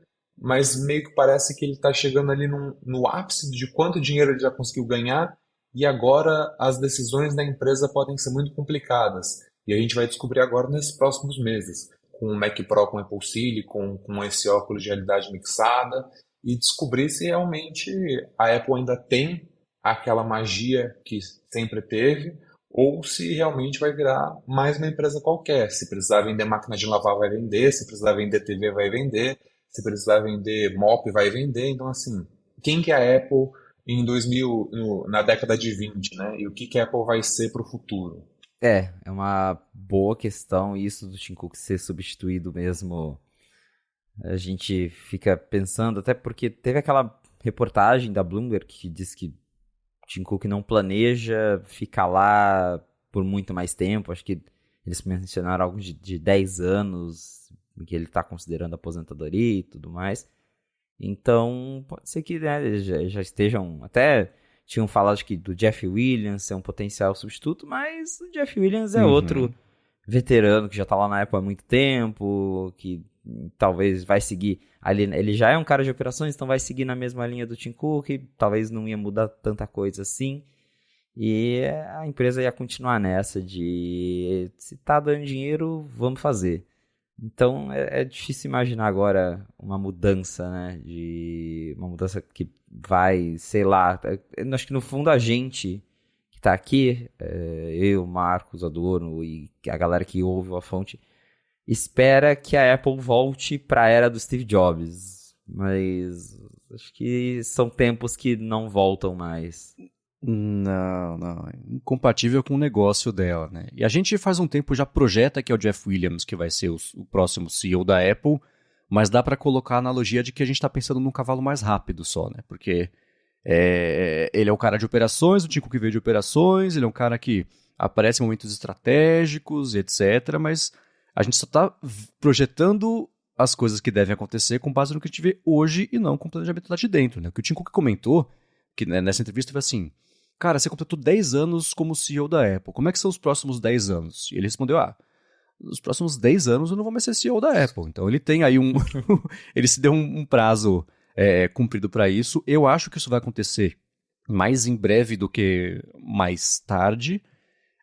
mas meio que parece que ele está chegando ali no ápice de quanto dinheiro ele já conseguiu ganhar, e agora as decisões da empresa podem ser muito complicadas. E a gente vai descobrir agora nesses próximos meses, com o Mac Pro com Apple Silicon, com esse óculos de realidade mixada, e descobrir se realmente a Apple ainda tem aquela magia que sempre teve, ou se realmente vai virar mais uma empresa qualquer. Se precisar vender máquina de lavar, vai vender. Se precisar vender TV, vai vender. Se precisar vender mop, vai vender. Então, assim, quem que é a Apple em 2000, na década de 20, né? E o que a Apple vai ser para o futuro? É uma boa questão isso do Tim Cook ser substituído mesmo. A gente fica pensando, até porque teve aquela reportagem da Bloomberg que diz que Tim Cook não planeja ficar lá por muito mais tempo. Acho que eles mencionaram algo de 10 anos, que ele está considerando aposentadoria e tudo mais. Então, pode ser que, né, já estejam... Até tinham falado que do Jeff Williams ser um potencial substituto, mas o Jeff Williams é outro veterano que já está lá na Apple há muito tempo, que talvez vai seguir... Ele já é um cara de operações, então vai seguir na mesma linha do Tim Cook, talvez não ia mudar tanta coisa assim. E a empresa ia continuar nessa de se tá dando dinheiro, vamos fazer. Então é difícil imaginar agora uma mudança, né? Uma mudança que vai, sei lá. Eu acho que no fundo a gente que tá aqui, eu, Marcos, Adorno e a galera que ouve a fonte, espera que a Apple volte para a era do Steve Jobs, mas acho que são tempos que não voltam mais. Não, é incompatível com o negócio dela, né? E a gente faz um tempo já projeta que é o Jeff Williams que vai ser o próximo CEO da Apple, mas dá para colocar a analogia de que a gente está pensando num cavalo mais rápido só, né? Porque ele é um cara de operações, o Tim Cook veio de operações, ele é um cara que aparece em momentos estratégicos, etc., mas a gente só está projetando as coisas que devem acontecer com base no que a gente vê hoje e não com o planejamento lá de dentro, né? O que o Tim Cook comentou, que né, nessa entrevista foi assim, cara, você completou 10 anos como CEO da Apple, como é que são os próximos 10 anos? E ele respondeu, nos próximos 10 anos eu não vou mais ser CEO da Apple. Então ele tem aí ele se deu um prazo cumprido para isso. Eu acho que isso vai acontecer mais em breve do que mais tarde.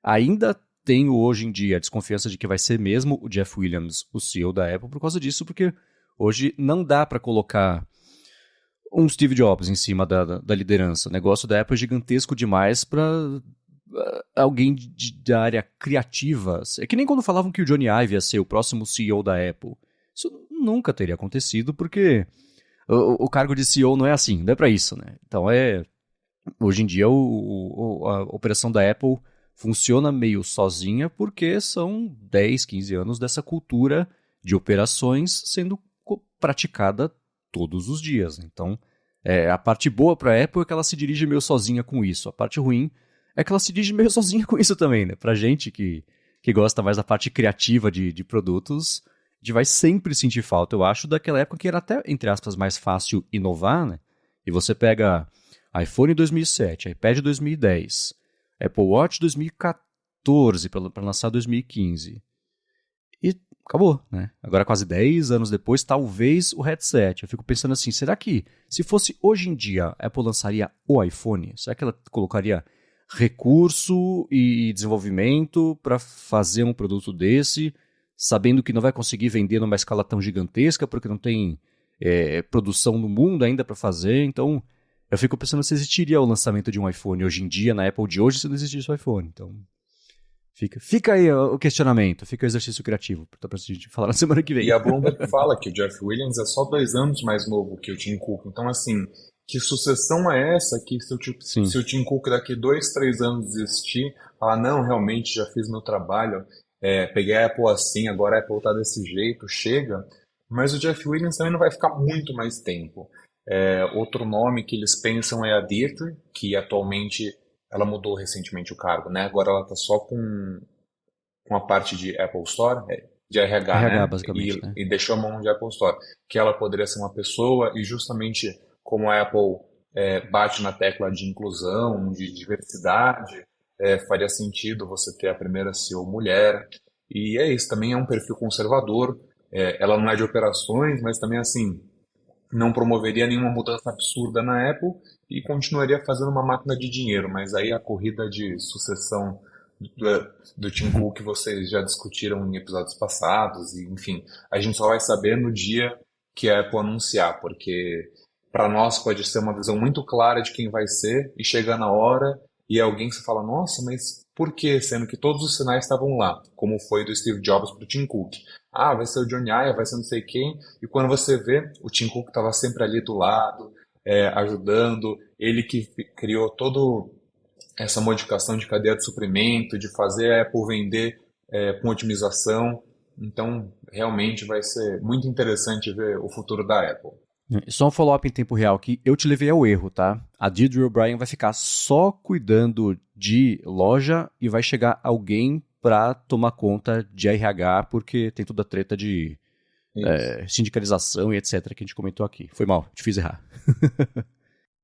Ainda tenho hoje em dia a desconfiança de que vai ser mesmo o Jeff Williams o CEO da Apple por causa disso, porque hoje não dá para colocar um Steve Jobs em cima da liderança. O negócio da Apple é gigantesco demais para alguém da área criativa. É que nem quando falavam que o Johnny Ive ia ser o próximo CEO da Apple. Isso nunca teria acontecido, porque o cargo de CEO não é assim, não é para isso, né? Então hoje em dia a operação da Apple funciona meio sozinha porque são 10, 15 anos dessa cultura de operações sendo praticada todos os dias. Então, a parte boa para a Apple é que ela se dirige meio sozinha com isso. A parte ruim é que ela se dirige meio sozinha com isso também, né? Pra gente que gosta mais da parte criativa de produtos, a gente vai sempre sentir falta, eu acho, daquela época que era até, entre aspas, mais fácil inovar, né? E você pega iPhone 2007, iPad 2010, Apple Watch 2014 para lançar 2015. E acabou, né? Agora, quase 10 anos depois, talvez o headset. Eu fico pensando assim, será que se fosse hoje em dia, a Apple lançaria o iPhone? Será que ela colocaria recurso e desenvolvimento para fazer um produto desse, sabendo que não vai conseguir vender numa escala tão gigantesca, porque não tem produção no mundo ainda para fazer? Então, eu fico pensando se existiria o lançamento de um iPhone hoje em dia, na Apple de hoje, se não existisse o iPhone. Então, fica aí o questionamento, fica o exercício criativo, pra gente falar na semana que vem. E a Bloomberg fala que o Jeff Williams é só 2 anos mais novo que o Tim Cook. Então, assim, que sucessão é essa que se o Tim Cook daqui 2, 3 anos desistir, falar, não, realmente já fiz meu trabalho, peguei a Apple assim, agora a Apple tá desse jeito, chega. Mas o Jeff Williams também não vai ficar muito mais tempo. Outro nome que eles pensam é a Deirdre, que atualmente ela mudou recentemente o cargo, né? Agora ela tá só com a parte de Apple Store, de RH, RH, né? basicamente, né? E deixou a mão de Apple Store, que ela poderia ser uma pessoa, e justamente como a Apple bate na tecla de inclusão, de diversidade, faria sentido você ter a primeira CEO mulher, e é isso, também é um perfil conservador, ela não é de operações, mas também assim, não promoveria nenhuma mudança absurda na Apple e continuaria fazendo uma máquina de dinheiro, mas aí a corrida de sucessão do Tim Cook que vocês já discutiram em episódios passados, e enfim, a gente só vai saber no dia que a Apple anunciar, porque para nós pode ser uma visão muito clara de quem vai ser, e chega na hora e alguém se fala, nossa, mas por quê? Sendo que todos os sinais estavam lá, como foi do Steve Jobs para o Tim Cook. Ah, vai ser o Johnny Ive, vai ser não sei quem, e quando você vê, o Tim Cook estava sempre ali do lado, ajudando, ele que criou todo essa modificação de cadeia de suprimento, de fazer a Apple vender com otimização. Então, realmente vai ser muito interessante ver o futuro da Apple. Só um follow-up em tempo real, que eu te levei ao erro, tá? A Deirdre O'Brien vai ficar só cuidando de loja e vai chegar alguém para tomar conta de RH, porque tem toda a treta de sindicalização e etc. que a gente comentou aqui. Foi mal, te fiz errar.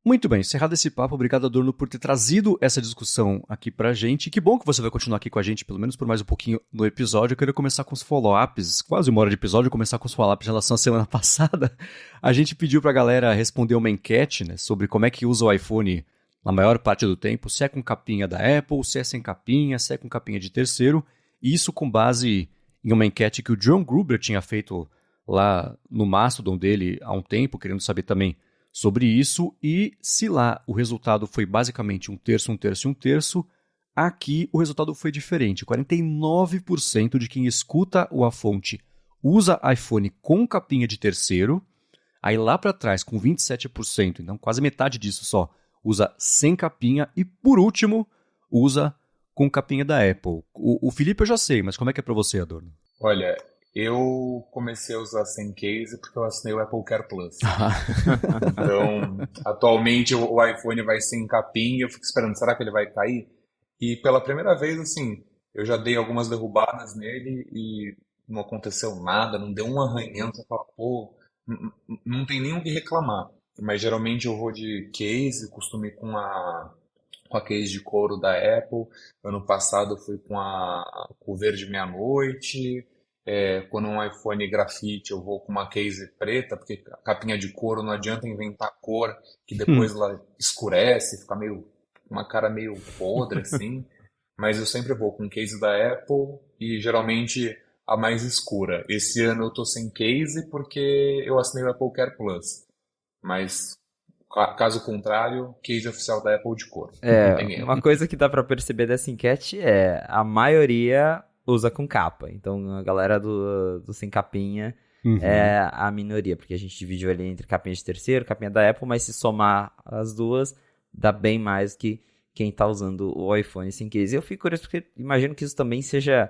Muito bem, encerrado esse papo, obrigado, Adorno, por ter trazido essa discussão aqui pra gente. Que bom que você vai continuar aqui com a gente, pelo menos por mais um pouquinho no episódio. Eu quero começar com os follow-ups, quase 1 hora de episódio, começar com os follow-ups em relação à semana passada. A gente pediu pra galera responder uma enquete, né, sobre como é que usa o iPhone na maior parte do tempo, se é com capinha da Apple, se é sem capinha, se é com capinha de terceiro. E isso com base em uma enquete que o John Gruber tinha feito lá no Mastodon dele há um tempo, querendo saber também sobre isso, e se lá o resultado foi basicamente 1/3, 1/3 e 1/3, aqui o resultado foi diferente. 49% de quem escuta o A Fonte usa iPhone com capinha de terceiro, aí lá para trás com 27%, então quase metade disso só, usa sem capinha, e por último, usa com capinha da Apple. O Felipe eu já sei, mas como é que é para você, Adorno? Olha, eu comecei a usar sem case porque eu assinei o Apple Care Plus. Então, atualmente o iPhone vai sem capinha, eu fico esperando, será que ele vai cair? E pela primeira vez, assim, eu já dei algumas derrubadas nele e não aconteceu nada, não deu um arranhão, você fala, pô, não tem nem o que reclamar. Mas geralmente eu vou de case, costumo ir com a case de couro da Apple. Ano passado eu fui com o verde meia-noite. Quando um iPhone grafite eu vou com uma case preta, porque a capinha de couro não adianta inventar cor, que depois ela escurece, fica uma cara meio podre assim. Mas eu sempre vou com case da Apple e geralmente a mais escura. Esse ano eu tô sem case porque eu assinei o Apple Care Plus. Mas Caso contrário, case oficial da Apple de couro. Uma coisa que dá pra perceber dessa enquete é a maioria usa com capa. Então a galera do sem capinha é a minoria, porque a gente dividiu ali entre capinha de terceiro, capinha da Apple, mas se somar as duas, dá bem mais que quem tá usando o iPhone sem case. Eu fico curioso porque imagino que isso também seja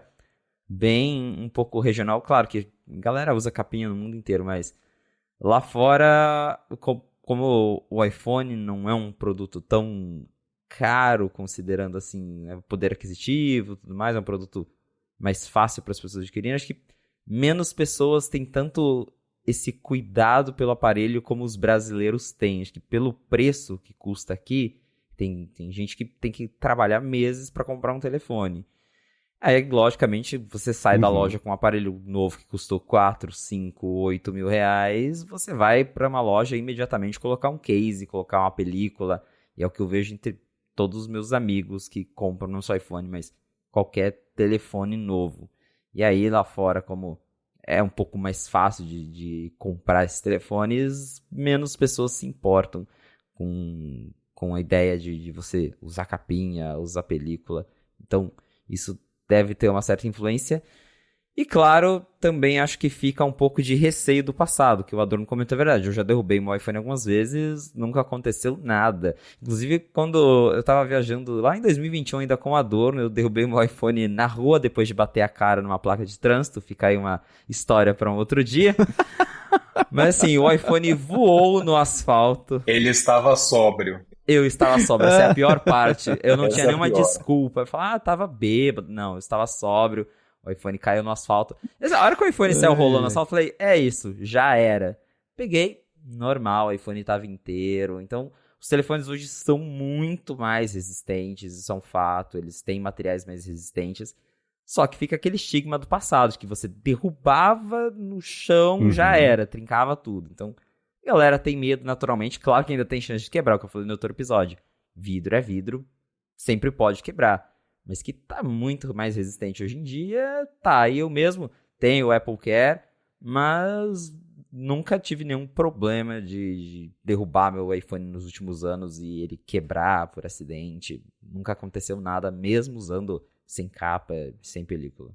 bem um pouco regional. Claro que a galera usa capinha no mundo inteiro, mas lá fora, como o iPhone não é um produto tão caro, considerando assim, né, poder aquisitivo e tudo mais, é um produto mais fácil para as pessoas adquirirem, acho que menos pessoas têm tanto esse cuidado pelo aparelho como os brasileiros têm. Acho que pelo preço que custa aqui, tem gente que tem que trabalhar meses para comprar um telefone. Aí, logicamente, você sai da loja com um aparelho novo que custou 4, 5, 8 mil reais, você vai para uma loja e imediatamente colocar um case, colocar uma película, e é o que eu vejo entre todos os meus amigos que compram não só iPhone, mas qualquer telefone novo. E aí, lá fora, como é um pouco mais fácil de comprar esses telefones, menos pessoas se importam com a ideia de você usar capinha, usar película. Então, isso deve ter uma certa influência. E claro, também acho que fica um pouco de receio do passado, que o Adorno comentou a verdade. Eu já derrubei meu iPhone algumas vezes, nunca aconteceu nada. Inclusive, quando eu tava viajando lá em 2021 ainda com o Adorno, eu derrubei meu iPhone na rua depois de bater a cara numa placa de trânsito. Fica aí uma história para um outro dia. Mas assim, o iPhone voou no asfalto. Ele estava sóbrio. Eu estava sóbrio, essa é a pior parte. Eu não Essa tinha é a nenhuma pior. desculpa. Eu falava, tava bêbado. Não, eu estava sóbrio. O iPhone caiu no asfalto. A hora que o iPhone saiu rolando no asfalto, eu falei, é isso, já era. Peguei, normal, o iPhone estava inteiro. Então, os telefones hoje são muito mais resistentes, isso é um fato. Eles têm materiais mais resistentes. Só que fica aquele estigma do passado, de que você derrubava no chão, já era, trincava tudo. Então, a galera tem medo naturalmente. Claro que ainda tem chance de quebrar, o que eu falei no outro episódio. Vidro é vidro, sempre pode quebrar. Mas que tá muito mais resistente hoje em dia, tá. E eu mesmo tenho o Apple Care, mas nunca tive nenhum problema de derrubar meu iPhone nos últimos anos e ele quebrar por acidente. Nunca aconteceu nada, mesmo usando sem capa, sem película.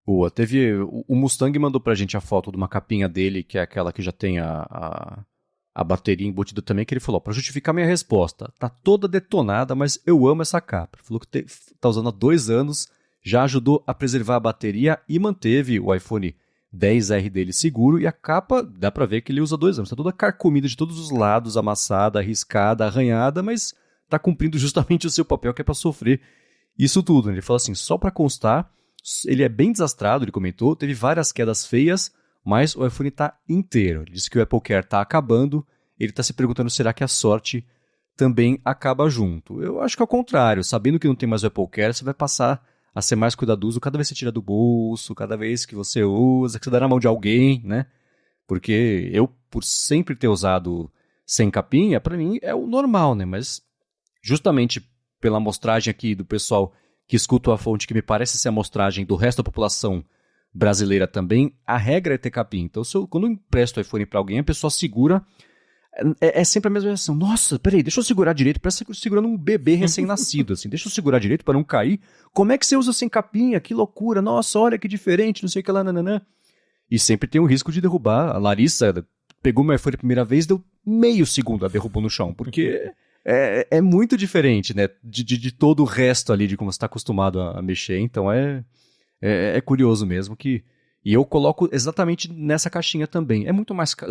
Boa, teve. O Mustang mandou pra gente a foto de uma capinha dele, que é aquela que já tem a bateria embutida também, que ele falou, pra justificar minha resposta, tá toda detonada, mas eu amo essa capa. Ele falou que tá usando há 2 anos, já ajudou a preservar a bateria e manteve o iPhone XR dele seguro, e a capa, dá pra ver que ele usa há 2 anos, tá toda carcomida de todos os lados, amassada, arriscada, arranhada, mas tá cumprindo justamente o seu papel, que é pra sofrer isso tudo. Ele falou assim, só pra constar, ele é bem desastrado, ele comentou, teve várias quedas feias, mas o iPhone está inteiro. Ele disse que o Apple Care está acabando, ele está se perguntando será que a sorte também acaba junto. Eu acho que é o contrário, sabendo que não tem mais o Apple Care, você vai passar a ser mais cuidadoso cada vez que você tira do bolso, cada vez que você usa, que você dá na mão de alguém, né? Porque eu, por sempre ter usado sem capinha, para mim é o normal, né? Mas justamente pela amostragem aqui do pessoal que escuta a fonte, que me parece ser a amostragem do resto da população brasileira também, a regra é ter capinha. Então, quando eu empresto o iPhone para alguém, a pessoa segura, é sempre a mesma reação. Nossa, peraí, deixa eu segurar direito, parece que eu tô segurando um bebê recém-nascido, assim, deixa eu segurar direito para não cair. Como é que você usa sem capinha? Que loucura, nossa, olha que diferente, não sei o que lá, nananã. E sempre tem o risco de derrubar. A Larissa pegou meu iPhone a primeira vez, deu meio segundo, a derrubou no chão, porque é muito diferente, né, de todo o resto ali, de como você está acostumado a mexer. Então é curioso mesmo que... E eu coloco exatamente nessa caixinha também.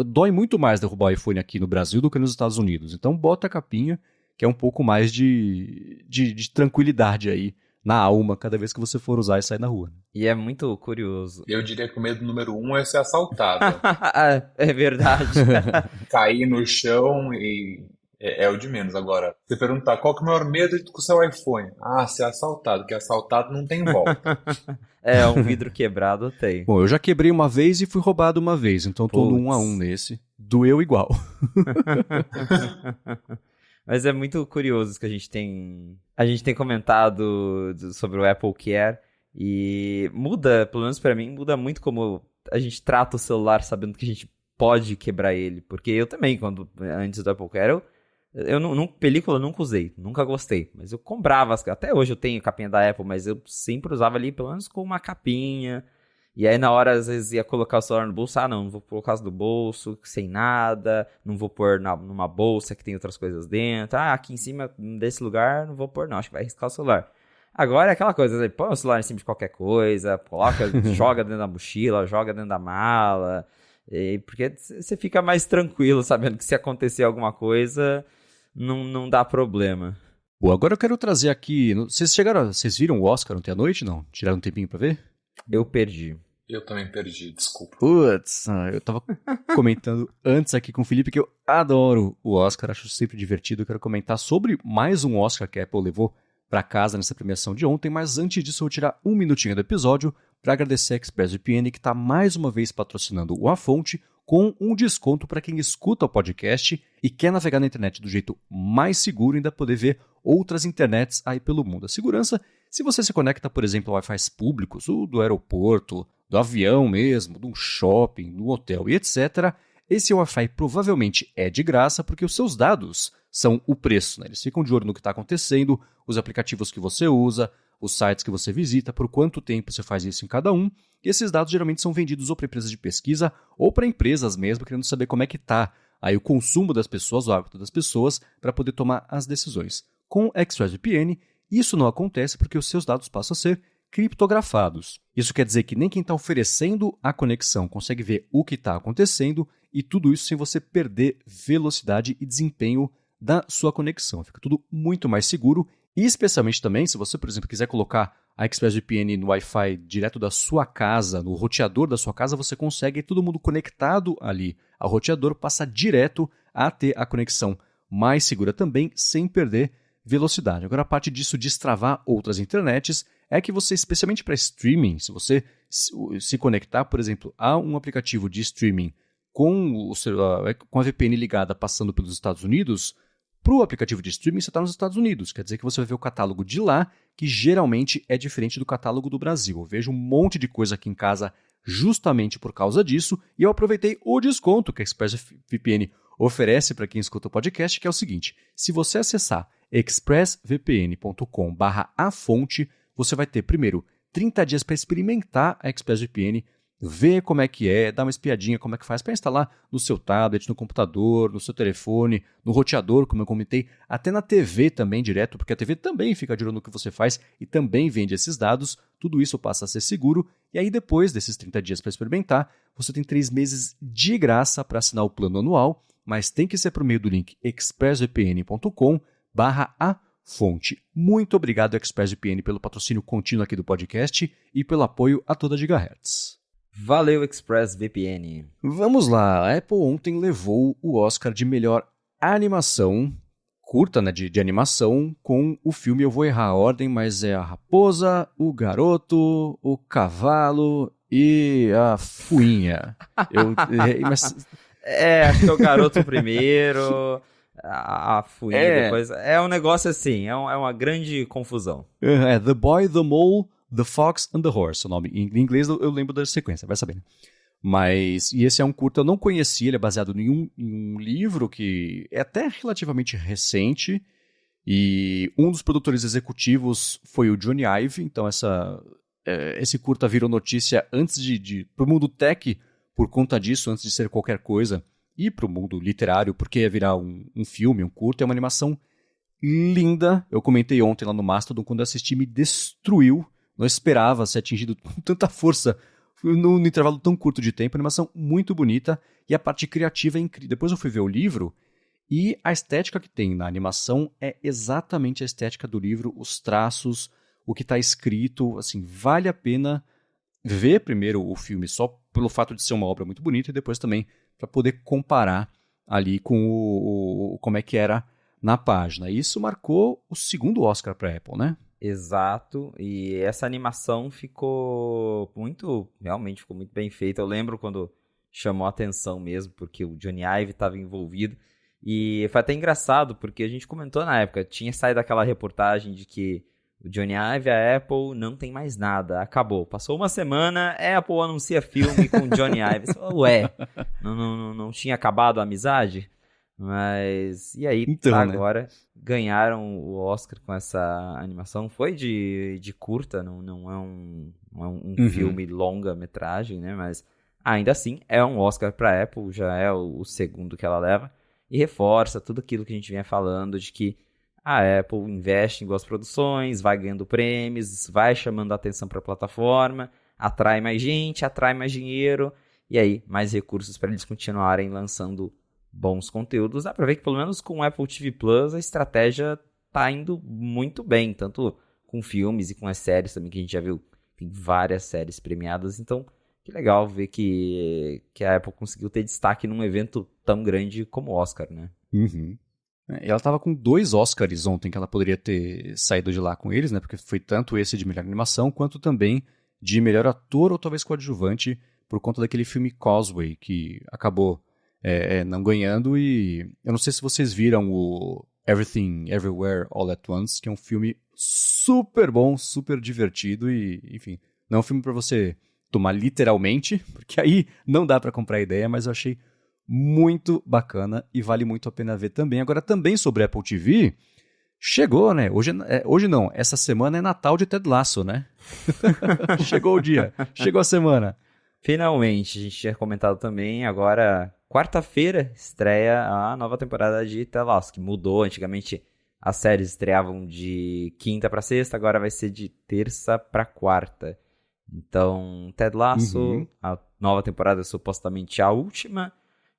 Dói muito mais derrubar o iPhone aqui no Brasil do que nos Estados Unidos. Então bota a capinha, que é um pouco mais de tranquilidade aí na alma cada vez que você for usar e sair na rua. E é muito curioso. Eu diria que o medo número 1 é ser assaltado. É verdade. Cair no chão e... É o de menos. Agora, você perguntar qual que é o maior medo com o seu iPhone? Ah, ser assaltado, que assaltado não tem volta. Um vidro quebrado tem. Bom, eu já quebrei uma vez e fui roubado uma vez, então tô no 1 a 1 nesse. Doeu igual. Mas é muito curioso isso que a gente tem comentado sobre o Apple Care, e muda, pelo menos pra mim, muda muito como a gente trata o celular sabendo que a gente pode quebrar ele. Porque eu também, antes do Apple Care, Película eu nunca usei, nunca gostei. Mas eu comprava, até hoje eu tenho capinha da Apple, mas eu sempre usava ali, pelo menos com uma capinha. E aí na hora, às vezes, ia colocar o celular no bolso. Não vou colocar no bolso, sem nada. Não vou pôr numa bolsa que tem outras coisas dentro. Aqui em cima desse lugar, não vou pôr não, acho que vai riscar o celular. Agora é aquela coisa, põe o celular em cima de qualquer coisa, coloca, joga dentro da mochila, joga dentro da mala. Porque você fica mais tranquilo, sabendo que se acontecer alguma coisa, não dá problema. Bom, agora eu quero trazer aqui... Vocês viram o Oscar ontem à noite, não? Tiraram um tempinho pra ver? Eu perdi. Eu também perdi, desculpa. Putz, eu tava comentando antes aqui com o Felipe que eu adoro o Oscar, acho sempre divertido. Eu quero comentar sobre mais um Oscar que a Apple levou pra casa nessa premiação de ontem, mas antes disso eu vou tirar um minutinho do episódio para agradecer a ExpressVPN que está mais uma vez patrocinando o A Fonte com um desconto para quem escuta o podcast e quer navegar na internet do jeito mais seguro e ainda poder ver outras internets aí pelo mundo. A segurança, se você se conecta, por exemplo, a Wi-Fi públicos, o do aeroporto, do avião mesmo, de um shopping, do hotel e etc., esse Wi-Fi provavelmente é de graça porque os seus dados são o preço, né? Eles ficam de olho no que está acontecendo, os aplicativos que você usa, os sites que você visita, por quanto tempo você faz isso em cada um. E esses dados geralmente são vendidos ou para empresas de pesquisa ou para empresas mesmo, querendo saber como é que está aí o consumo das pessoas, o hábito das pessoas, para poder tomar as decisões. Com ExpressVPN, isso não acontece porque os seus dados passam a ser criptografados. Isso quer dizer que nem quem está oferecendo a conexão consegue ver o que está acontecendo e tudo isso sem você perder velocidade e desempenho da sua conexão. Fica tudo muito mais seguro e especialmente também se você, por exemplo, quiser colocar a ExpressVPN no Wi-Fi direto da sua casa, no roteador da sua casa, você consegue, todo mundo conectado ali ao roteador, passa direto a ter a conexão mais segura também, sem perder velocidade. Agora, a parte disso destravar outras internets é que você, especialmente para streaming, se você se conectar, por exemplo, a um aplicativo de streaming com a VPN ligada passando pelos Estados Unidos, para o aplicativo de streaming você está nos Estados Unidos. Quer dizer que você vai ver o catálogo de lá, que geralmente é diferente do catálogo do Brasil. Eu vejo um monte de coisa aqui em casa justamente por causa disso, e eu aproveitei o desconto que a ExpressVPN oferece para quem escuta o podcast, que é o seguinte: se você acessar expressvpn.com/afonte, você vai ter primeiro 30 dias para experimentar a ExpressVPN, ver como é que é, dar uma espiadinha como é que faz para instalar no seu tablet, no computador, no seu telefone, no roteador, como eu comentei, até na TV também direto, porque a TV também fica de olho no que você faz e também vende esses dados. Tudo isso passa a ser seguro e aí depois desses 30 dias para experimentar, você tem 3 meses de graça para assinar o plano anual, mas tem que ser por meio do link expressvpn.com/afonte. Muito obrigado, ExpressVPN, pelo patrocínio contínuo aqui do podcast e pelo apoio a toda Gigahertz. Valeu, ExpressVPN. Vamos lá, a Apple ontem levou o Oscar de melhor animação, curta, né, de animação, com o filme, eu vou errar a ordem, mas é a raposa, o garoto, o cavalo e a fuinha. Acho que é o garoto primeiro, a fuinha depois. É um negócio assim, é uma grande confusão. The Boy, the Mole, The Fox and the Horse, o nome. Em inglês eu lembro da sequência, vai saber, né? E esse é um curta, eu não conhecia, ele é baseado em um livro que é até relativamente recente, e um dos produtores executivos foi o Johnny Ive, então esse curta virou notícia antes pro mundo tech, por conta disso, antes de ser qualquer coisa, e pro mundo literário, porque ia virar um filme, um curta, é uma animação linda. Eu comentei ontem lá no Mastodon, quando eu assisti, me destruiu. Não esperava ser atingido com tanta força num intervalo tão curto de tempo. Animação muito bonita e a parte criativa é incrível. Depois eu fui ver o livro e a estética que tem na animação é exatamente a estética do livro, os traços, o que está escrito. Assim, vale a pena ver primeiro o filme só pelo fato de ser uma obra muito bonita e depois também para poder comparar ali com como é que era na página. E isso marcou o segundo Oscar para a Apple, né? Exato, e essa animação realmente ficou muito bem feita. Eu lembro quando chamou a atenção mesmo, porque o Johnny Ive estava envolvido, e foi até engraçado, porque a gente comentou na época, tinha saído aquela reportagem de que o Johnny Ive, a Apple, não tem mais nada, acabou. Passou uma semana, a Apple anuncia filme com o Johnny Ive. Ué, não tinha acabado a amizade? Mas, e aí, Então, né? agora, ganharam o Oscar com essa animação. Foi de curta, não é um filme longa-metragem, né? Mas, ainda assim, é um Oscar pra Apple, já é o segundo que ela leva. E reforça tudo aquilo que a gente vinha falando, de que a Apple investe em boas produções, vai ganhando prêmios, vai chamando a atenção pra plataforma, atrai mais gente, atrai mais dinheiro, e aí, mais recursos para eles continuarem lançando bons conteúdos. Dá pra ver que pelo menos com o Apple TV Plus a estratégia tá indo muito bem, tanto com filmes e com as séries também, que a gente já viu, tem várias séries premiadas, então que legal ver que a Apple conseguiu ter destaque num evento tão grande como o Oscar, né? Uhum. E ela tava com 2 Oscars ontem que ela poderia ter saído de lá com eles, né? Porque foi tanto esse de melhor animação, quanto também de melhor ator ou talvez coadjuvante, por conta daquele filme Causeway, que acabou não ganhando. E eu não sei se vocês viram o Everything Everywhere All at Once, que é um filme super bom, super divertido e, enfim, não é um filme pra você tomar literalmente, porque aí não dá pra comprar ideia, mas eu achei muito bacana e vale muito a pena ver também. Agora, também sobre Apple TV, chegou, né? Hoje não, essa semana é Natal de Ted Lasso, né? Chegou o dia, chegou a semana. Finalmente, a gente tinha comentado também, agora, quarta-feira, estreia a nova temporada de Ted Lasso, que mudou. Antigamente as séries estreavam de quinta pra sexta, agora vai ser de terça pra quarta. Então, Ted Lasso, a nova temporada é supostamente a última,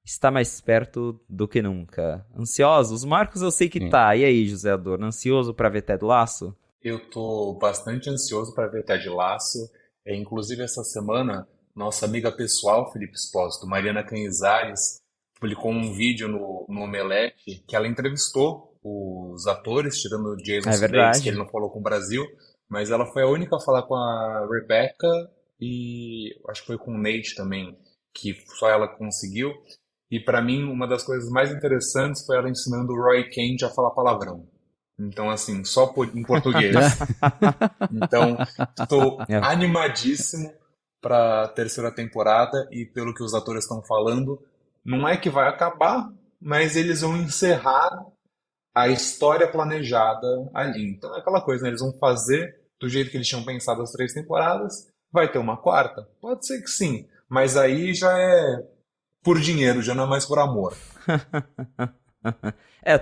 está mais perto do que nunca. Ansiosos? Marcos, eu sei que tá. E aí, José Adorno, ansioso pra ver Ted Lasso? Eu tô bastante ansioso para ver Ted Lasso. Inclusive, essa semana, nossa amiga pessoal, Felipe Espósito, Mariana Canizares, publicou um vídeo no Omelete que ela entrevistou os atores, tirando o Jason É Sudeikis, que verdade. ele não falou com o Brasil, mas ela foi a única a falar com a Rebecca e acho que foi com o Nate também, que só ela conseguiu. E para mim, uma das coisas mais interessantes foi ela ensinando o Roy Kent a falar palavrão. Então, assim, só em português. Então, estou É, animadíssimo para a terceira temporada e pelo que os atores estão falando, não é que vai acabar, mas eles vão encerrar a história planejada ali. Então é aquela coisa, né? Eles vão fazer do jeito que eles tinham pensado as 3 temporadas. Vai ter uma quarta? Pode ser que sim, mas aí já é por dinheiro, já não é mais por amor.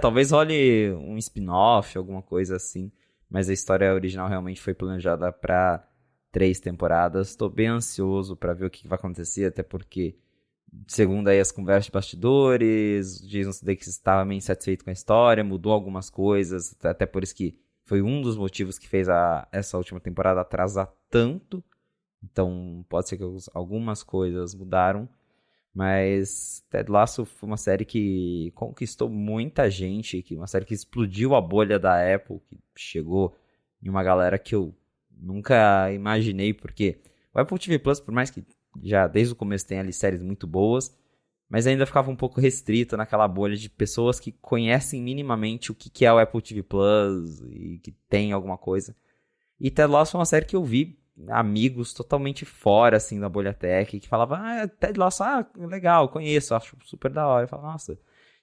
talvez role um spin-off, alguma coisa assim. Mas a história original realmente foi planejada pra 3 temporadas. Tô bem ansioso pra ver o que vai acontecer, até porque, segundo aí as conversas de bastidores, o Jason Sudeikis estava meio insatisfeito com a história, mudou algumas coisas, até por isso que foi um dos motivos que fez essa última temporada atrasar tanto. Então, pode ser que algumas coisas mudaram. Mas Ted Lasso foi uma série que conquistou muita gente, uma série que explodiu a bolha da Apple, que chegou em uma galera que eu nunca imaginei, porque o Apple TV Plus, por mais que já desde o começo tenha ali séries muito boas, mas ainda ficava um pouco restrito naquela bolha de pessoas que conhecem minimamente o que é o Apple TV Plus e que tem alguma coisa. E Ted Lasso foi uma série que eu vi amigos totalmente fora, assim, da bolha tech, que falavam, Ted Lasso, legal, conheço, acho super da hora. Eu falava, nossa.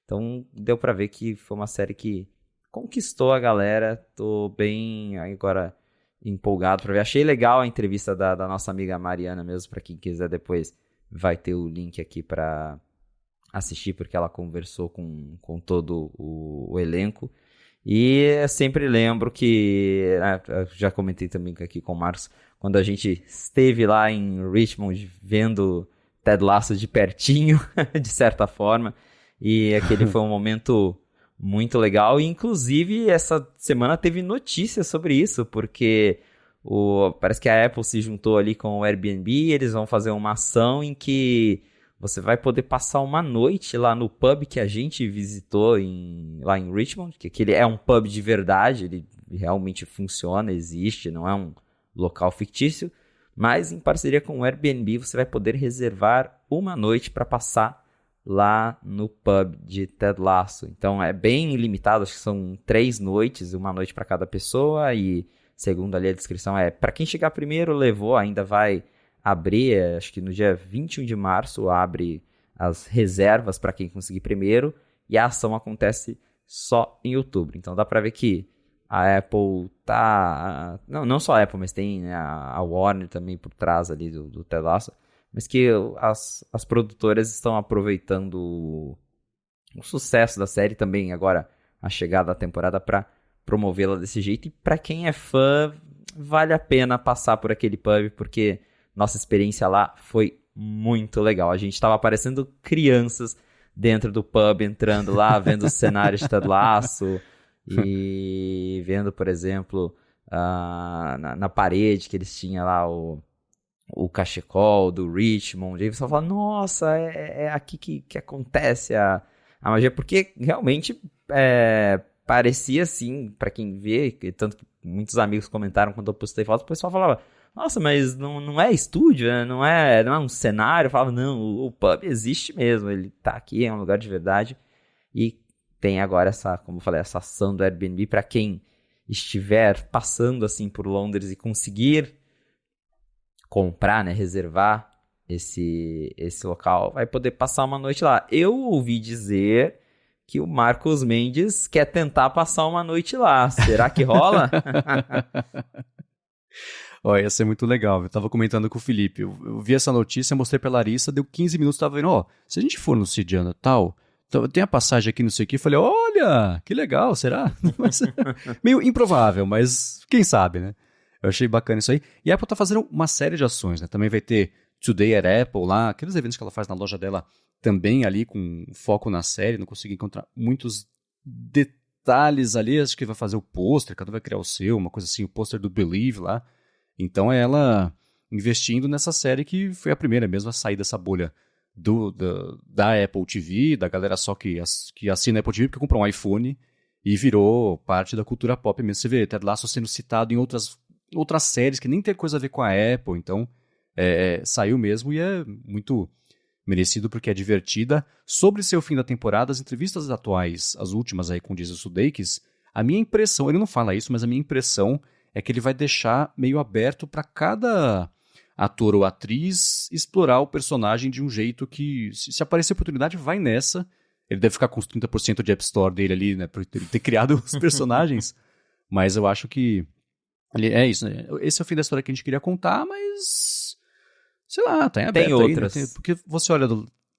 Então, deu pra ver que foi uma série que conquistou a galera. Tô bem, agora, empolgado pra ver. Achei legal a entrevista da nossa amiga Mariana mesmo, pra quem quiser depois, vai ter o link aqui pra assistir, porque ela conversou com todo o elenco. E eu sempre lembro que, eu já comentei também aqui com o Marcos, quando a gente esteve lá em Richmond vendo Ted Lasso de pertinho, de certa forma, e aquele foi um momento muito legal, e inclusive essa semana teve notícias sobre isso, porque parece que a Apple se juntou ali com o Airbnb, eles vão fazer uma ação em que você vai poder passar uma noite lá no pub que a gente visitou lá em Richmond, que aquele é um pub de verdade, ele realmente funciona, existe, não é um local fictício, mas em parceria com o Airbnb você vai poder reservar uma noite para passar lá no pub de Ted Lasso. Então é bem limitado, acho que são 3 noites, uma noite para cada pessoa, e segundo ali a descrição para quem chegar primeiro levou, ainda vai abrir, acho que no dia 21 de março abre as reservas para quem conseguir primeiro, e a ação acontece só em outubro. Então dá pra ver que a Apple tá... Não só a Apple, mas tem, né, a Warner também por trás ali do Ted Lasso, mas que as produtoras estão aproveitando o sucesso da série também, agora a chegada da temporada, pra promovê-la desse jeito. E pra quem é fã, vale a pena passar por aquele pub, porque nossa experiência lá foi muito legal. A gente tava parecendo crianças dentro do pub, entrando lá, vendo os cenários de Ted Lasso e vendo, por exemplo, na parede que eles tinham lá o cachecol do Richmond. E aí você fala, nossa, é aqui que acontece a magia, porque realmente parecia assim, pra quem vê, tanto que muitos amigos comentaram quando eu postei foto, o pessoal falava, nossa, mas não é estúdio, né? não é um cenário. Eu falava, não, o pub existe mesmo, ele tá aqui, é um lugar de verdade. E tem agora como eu falei, essa ação do Airbnb para quem estiver passando assim por Londres e conseguir comprar, né, reservar esse local, vai poder passar uma noite lá. Eu ouvi dizer que o Marcos Mendes quer tentar passar uma noite lá. Será que rola? Ó, ia ser muito legal. Eu tava comentando com o Felipe. Eu vi essa notícia, mostrei pra Larissa, deu 15 minutos, tava vendo, ó, se a gente for no Cidiana tal, tem a passagem aqui, não sei o que, falei, olha, que legal, será? Meio improvável, mas quem sabe, né? Eu achei bacana isso aí. E a Apple tá fazendo uma série de ações, né? Também vai ter Today at Apple lá, aqueles eventos que ela faz na loja dela também ali, com foco na série. Não consegui encontrar muitos detalhes ali. Acho que vai fazer o pôster, cada um vai criar o seu, uma coisa assim, o pôster do Believe lá. Então é ela investindo nessa série que foi a primeira mesmo a sair dessa bolha da Apple TV, da galera só que assina a Apple TV porque comprou um iPhone e virou parte da cultura pop mesmo. Você vê Ted Lasso sendo citado em outras séries que nem tem coisa a ver com a Apple, então saiu mesmo e é muito merecido porque é divertida. Sobre seu fim da temporada, as entrevistas atuais, as últimas aí com o Jason Sudeikis, a minha impressão, ele não fala isso, mas a minha impressão é que ele vai deixar meio aberto para cada ator ou atriz explorar o personagem de um jeito que, se aparecer oportunidade, vai nessa. Ele deve ficar com os 30% de App Store dele ali, né, por ele ter criado os personagens, mas eu acho que é isso, né? Esse é o fim da história que a gente queria contar, mas sei lá, tá em aberto. Tem outras. Aí, né? Porque você olha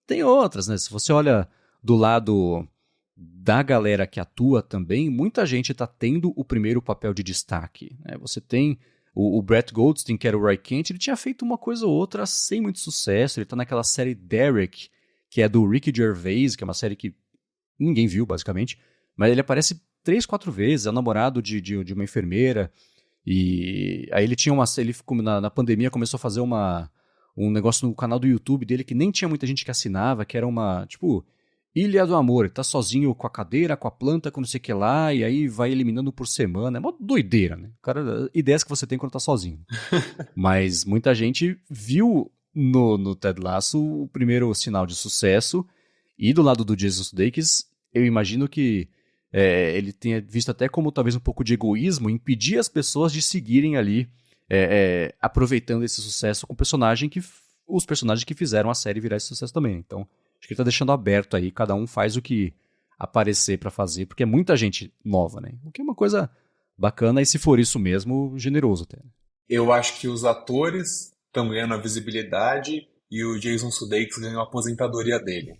tem outras, né? Se você olha do lado da galera que atua também, muita gente está tendo o primeiro papel de destaque, né? Você tem o Brett Goldstein, que era o Roy Kent, ele tinha feito uma coisa ou outra sem muito sucesso. Ele está naquela série Derek, que é do Ricky Gervais, que é uma série que ninguém viu, basicamente, mas ele aparece 3-4 vezes, é o namorado de uma enfermeira. E aí ele ficou na pandemia, começou a fazer um negócio no canal do YouTube dele que nem tinha muita gente que assinava, que era uma, tipo, Ilha do Amor. Ele tá sozinho com a cadeira, com a planta, com não sei o que lá, e aí vai eliminando por semana. É uma doideira, né? Cara, ideias que você tem quando tá sozinho. Mas muita gente viu no Ted Lasso o primeiro sinal de sucesso, e do lado do Jason Sudeikis, eu imagino que ele tenha visto até como talvez um pouco de egoísmo impedir as pessoas de seguirem ali aproveitando esse sucesso com os personagens que fizeram a série virar esse sucesso também. Então, acho que ele tá deixando aberto aí, cada um faz o que aparecer pra fazer, porque é muita gente nova, né? O que é uma coisa bacana, e se for isso mesmo, generoso até. Eu acho que os atores estão ganhando a visibilidade e o Jason Sudeikis ganhou a aposentadoria dele.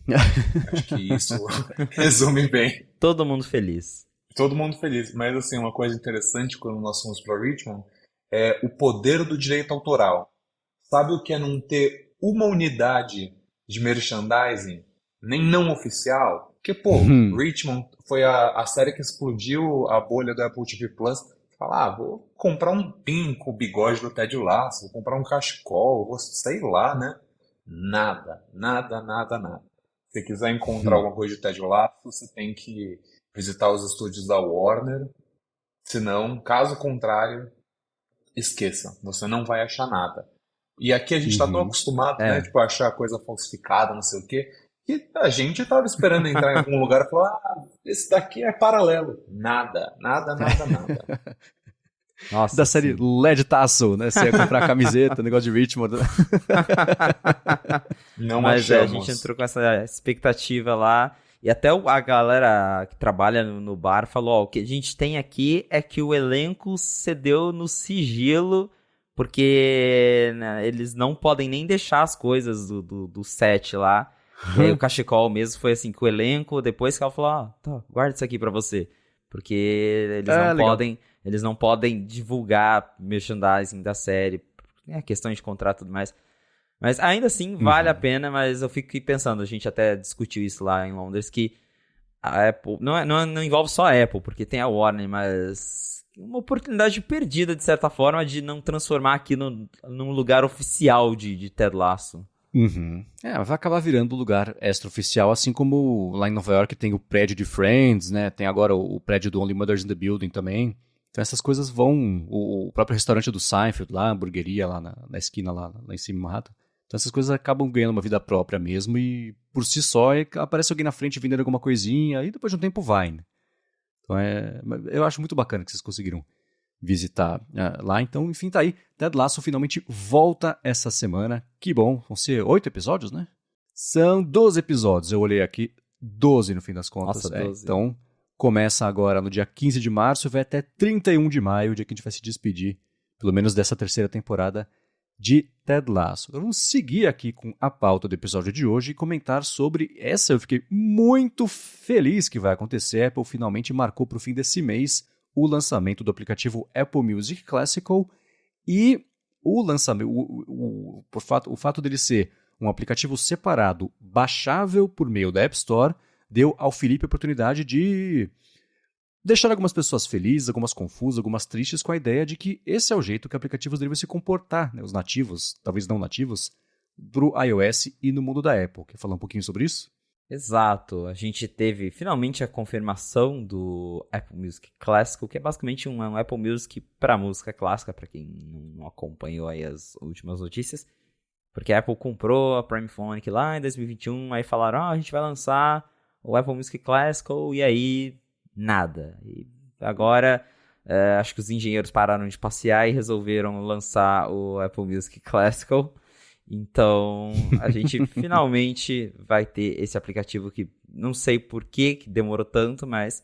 Acho que isso resume bem. Todo mundo feliz. Todo mundo feliz. Mas, assim, uma coisa interessante quando nós fomos para Richmond é o poder do direito autoral. Sabe o que é não ter uma unidade de merchandising, nem não oficial? Porque, pô, Richmond foi a série que explodiu a bolha do Apple TV Plus. Falar, vou comprar um pin com o bigode do Ted Lasso, vou comprar um cachecol, vou sei lá, né? Nada. Se você quiser encontrar alguma coisa de Ted Lasso, você tem que visitar os estúdios da Warner. Senão, caso contrário, esqueça. Você não vai achar nada. E aqui a gente tá tão acostumado, né? Tipo, a achar coisa falsificada, não sei o quê. Que a gente tava esperando entrar em algum lugar e falar, esse daqui é paralelo. Nada. Nossa, da série LED Tassel, né? Você ia comprar camiseta, negócio de Richmond. Não, mas a gente entrou com essa expectativa lá. E até a galera que trabalha no bar falou, ó, o que a gente tem aqui é que o elenco cedeu no sigilo, porque né, eles não podem nem deixar as coisas do set lá. E aí o cachecol mesmo foi assim, que o elenco, depois que ela falou, tá, guarda isso aqui pra você. Porque eles não podem divulgar merchandising da série. É questão de contrato e tudo mais. Mas ainda assim, vale a pena, mas eu fico pensando, a gente até discutiu isso lá em Londres, que a Apple, não envolve só a Apple, porque tem a Warner, mas uma oportunidade perdida, de certa forma, de não transformar aqui num lugar oficial de Ted Lasso. Vai acabar virando lugar extra-oficial, assim como lá em Nova York tem o prédio de Friends, né? Tem agora o prédio do Only Mothers in the Building também. Então essas coisas vão... O próprio restaurante do Seinfeld lá, a hamburgueria lá na esquina, lá em cima em Manhattan. Então essas coisas acabam ganhando uma vida própria mesmo e por si só aparece alguém na frente vendendo alguma coisinha e depois de um tempo vai, né? Então eu acho muito bacana que vocês conseguiram visitar lá. Então, enfim, tá aí. Ted Lasso finalmente volta essa semana. Que bom. Vão ser 8 episódios, né? São 12 episódios. Eu olhei aqui. 12 no fim das contas. Nossa, 12. Então, começa agora no dia 15 de março e vai até 31 de maio, o dia que a gente vai se despedir, pelo menos dessa terceira temporada de Ted Lasso. Agora vamos seguir aqui com a pauta do episódio de hoje e comentar sobre essa. Eu fiquei muito feliz que vai acontecer. A Apple finalmente marcou para o fim desse mês o lançamento do aplicativo Apple Music Classical e o lançamento, o fato dele ser um aplicativo separado, baixável por meio da App Store, deu ao Felipe a oportunidade de deixar algumas pessoas felizes, algumas confusas, algumas tristes com a ideia de que esse é o jeito que aplicativos devem se comportar, né? Os nativos, talvez não nativos, para o iOS e no mundo da Apple. Quer falar um pouquinho sobre isso? Exato, a gente teve finalmente a confirmação do Apple Music Classical, que é basicamente um Apple Music para música clássica, para quem não acompanhou aí as últimas notícias, porque a Apple comprou a Prime Phonic lá em 2021, aí falaram, a gente vai lançar o Apple Music Classical, e aí nada. E agora, acho que os engenheiros pararam de passear e resolveram lançar o Apple Music Classical. Então, a gente finalmente vai ter esse aplicativo que não sei por que demorou tanto, mas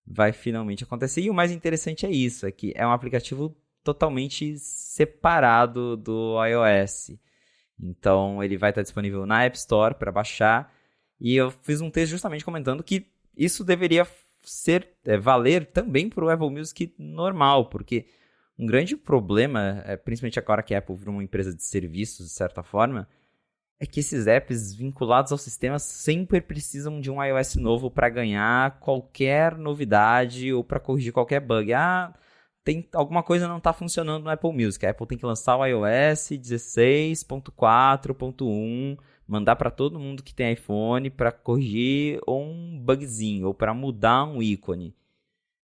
vai finalmente acontecer. E o mais interessante é isso, é que é um aplicativo totalmente separado do iOS. Então, ele vai estar disponível na App Store para baixar. E eu fiz um texto justamente comentando que isso deveria valer também para o Apple Music normal, porque um grande problema, principalmente agora que a Apple virou uma empresa de serviços, de certa forma, é que esses apps vinculados ao sistema sempre precisam de um iOS novo para ganhar qualquer novidade ou para corrigir qualquer bug. Tem alguma coisa não está funcionando no Apple Music. A Apple tem que lançar o iOS 16.4.1, mandar para todo mundo que tem iPhone para corrigir um bugzinho ou para mudar um ícone.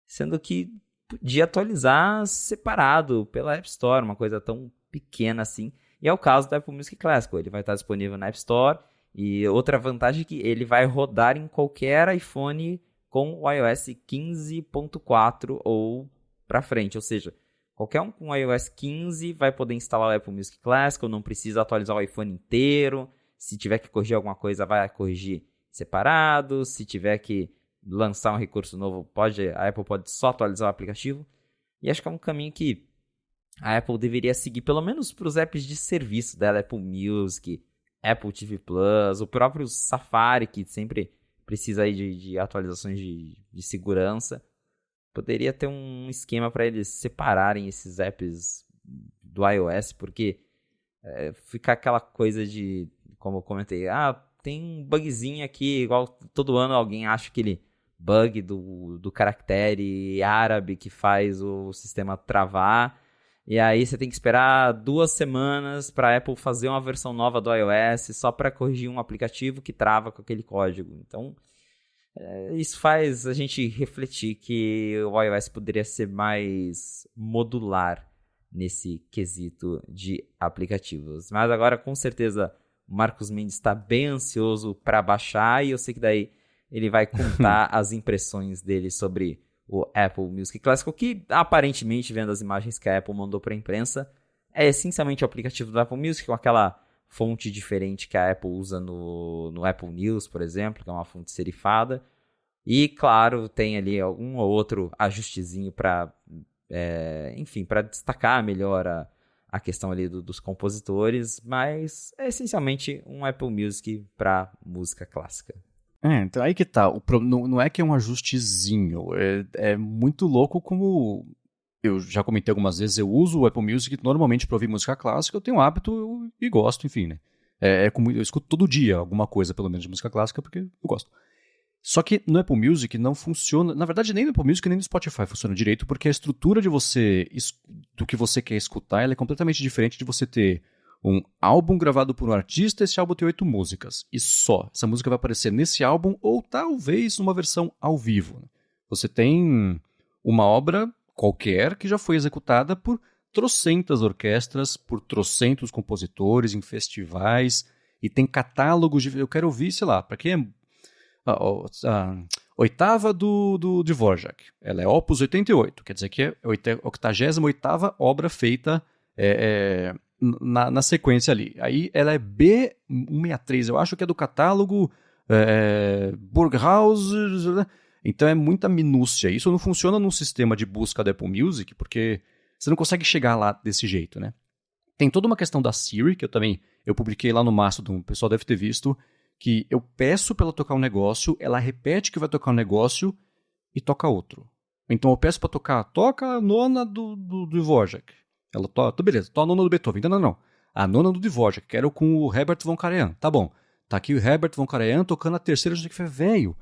Sendo que podia atualizar separado pela App Store, uma coisa tão pequena assim. E é o caso do Apple Music Classical. Ele vai estar disponível na App Store. E outra vantagem é que ele vai rodar em qualquer iPhone com o iOS 15.4 ou para frente. Ou seja, qualquer um com iOS 15 vai poder instalar o Apple Music Classical, não precisa atualizar o iPhone inteiro. Se tiver que corrigir alguma coisa, vai corrigir separado. Se tiver que lançar um recurso novo, a Apple pode só atualizar o aplicativo. E acho que é um caminho que a Apple deveria seguir, pelo menos para os apps de serviço dela, Apple Music, Apple TV Plus, o próprio Safari, que sempre precisa aí de atualizações de segurança. Poderia ter um esquema para eles separarem esses apps do iOS, porque fica aquela coisa de, como eu comentei, tem um bugzinho aqui, igual todo ano alguém acha aquele bug do caractere árabe que faz o sistema travar, e aí você tem que esperar 2 semanas para a Apple fazer uma versão nova do iOS só para corrigir um aplicativo que trava com aquele código. Então, isso faz a gente refletir que o iOS poderia ser mais modular nesse quesito de aplicativos. Mas agora, com certeza, o Marcos Mendes está bem ansioso para baixar, e eu sei que daí ele vai contar as impressões dele sobre o Apple Music Classical, que aparentemente, vendo as imagens que a Apple mandou para a imprensa, é essencialmente o aplicativo do Apple Music, com aquela fonte diferente que a Apple usa no Apple News, por exemplo, que é uma fonte serifada. E, claro, tem ali algum ou outro ajustezinho para, enfim, para destacar melhor a questão ali dos compositores, mas é essencialmente um Apple Music para música clássica. Então aí que tá. Não é que é um ajustezinho. É muito louco como eu já comentei algumas vezes, eu uso o Apple Music normalmente para ouvir música clássica, eu tenho um hábito e gosto, enfim, né? Eu escuto todo dia alguma coisa, pelo menos, de música clássica, porque eu gosto. Só que no Apple Music não funciona, na verdade nem no Apple Music nem no Spotify funciona direito, porque a estrutura do que você quer escutar, ela é completamente diferente de você ter um álbum gravado por um artista, esse álbum tem 8 músicas, e só. Essa música vai aparecer nesse álbum, ou talvez numa versão ao vivo. Você tem uma obra qualquer que já foi executada por trocentas orquestras, por trocentos compositores, em festivais, e tem catálogos de... Eu quero ouvir, sei lá, para quem é... A oitava do Dvorak, ela é Opus 88, quer dizer que é a 88ª obra feita na sequência ali. Aí ela é B163, eu acho que é do catálogo Burghaus, então é muita minúcia. Isso não funciona num sistema de busca da Apple Music, porque você não consegue chegar lá desse jeito, né? Tem toda uma questão da Siri, que eu publiquei lá no Mastodon, o pessoal deve ter visto, que eu peço para ela tocar um negócio, ela repete que vai tocar um negócio e toca outro. Então eu peço para toca a nona do Dvorak. Ela toca, beleza, toca a nona do Beethoven. Não. A nona do Dvorak, que era com o Herbert von Karajan. Tá bom, tá aqui o Herbert von Karajan tocando a terceira, que foi velho.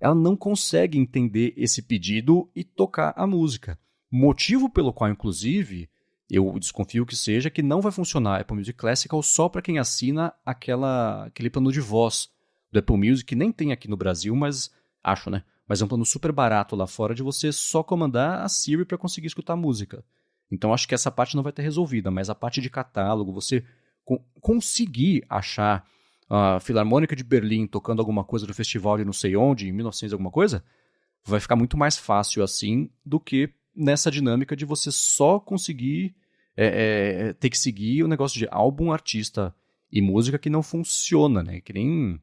Ela não consegue entender esse pedido e tocar a música. Motivo pelo qual, inclusive, eu desconfio que seja que não vai funcionar Apple Music Classical só para quem assina aquele plano de voz do Apple Music, que nem tem aqui no Brasil, mas acho, né? Mas é um plano super barato lá fora de você só comandar a Siri para conseguir escutar a música. Então acho que essa parte não vai ter resolvida, mas a parte de catálogo, você conseguir achar a Filarmônica de Berlim tocando alguma coisa do festival de não sei onde, em 1900 alguma coisa, vai ficar muito mais fácil assim do que nessa dinâmica de você só conseguir ter que seguir o negócio de álbum, artista e música que não funciona, né? Que nem...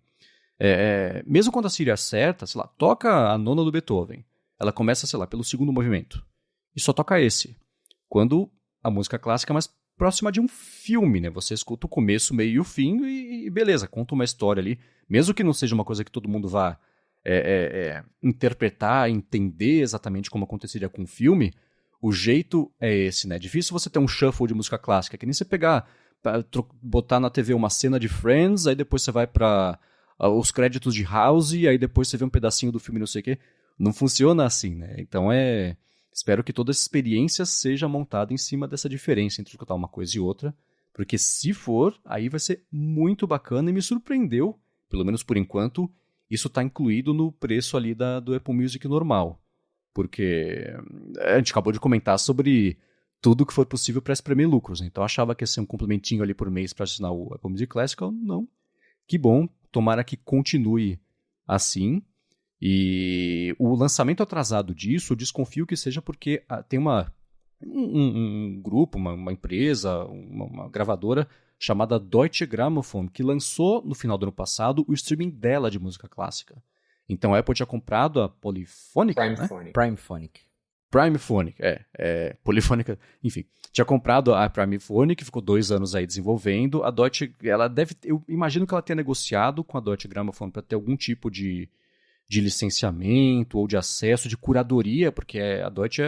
mesmo quando a Siri acerta, sei lá, toca a nona do Beethoven, ela começa, sei lá, pelo segundo movimento, e só toca esse. Quando a música clássica é mais próxima de um filme, né? Você escuta o começo, meio e o fim e beleza, conta uma história ali, mesmo que não seja uma coisa que todo mundo vá interpretar, entender exatamente como aconteceria com o filme, o jeito é esse, né? É difícil você ter um shuffle de música clássica, que nem você pegar, botar na TV uma cena de Friends, aí depois você vai para os créditos de House, aí depois você vê um pedacinho do filme não sei o quê. Não funciona assim, né? Então espero que toda essa experiência seja montada em cima dessa diferença entre escutar uma coisa e outra, porque se for, aí vai ser muito bacana e me surpreendeu, pelo menos por enquanto, isso está incluído no preço ali do Apple Music normal. Porque a gente acabou de comentar sobre tudo que for possível para espremer lucros. Né? Então eu achava que ia ser um complementinho ali por mês para assinar o Apple Music Classical. Não. Que bom. Tomara que continue assim. E o lançamento atrasado disso, eu desconfio que seja porque tem um grupo, uma empresa, uma gravadora chamada Deutsche Grammophon, que lançou no final do ano passado o streaming dela de música clássica. Então a Apple tinha comprado a Polyphonic, né? Primephonic, Polyphonic, enfim. Tinha comprado a Primephonic, ficou 2 anos aí desenvolvendo. A Deutsche, eu imagino que ela tenha negociado com a Deutsche Grammophon para ter algum tipo de licenciamento ou de acesso, de curadoria, porque a Deutsche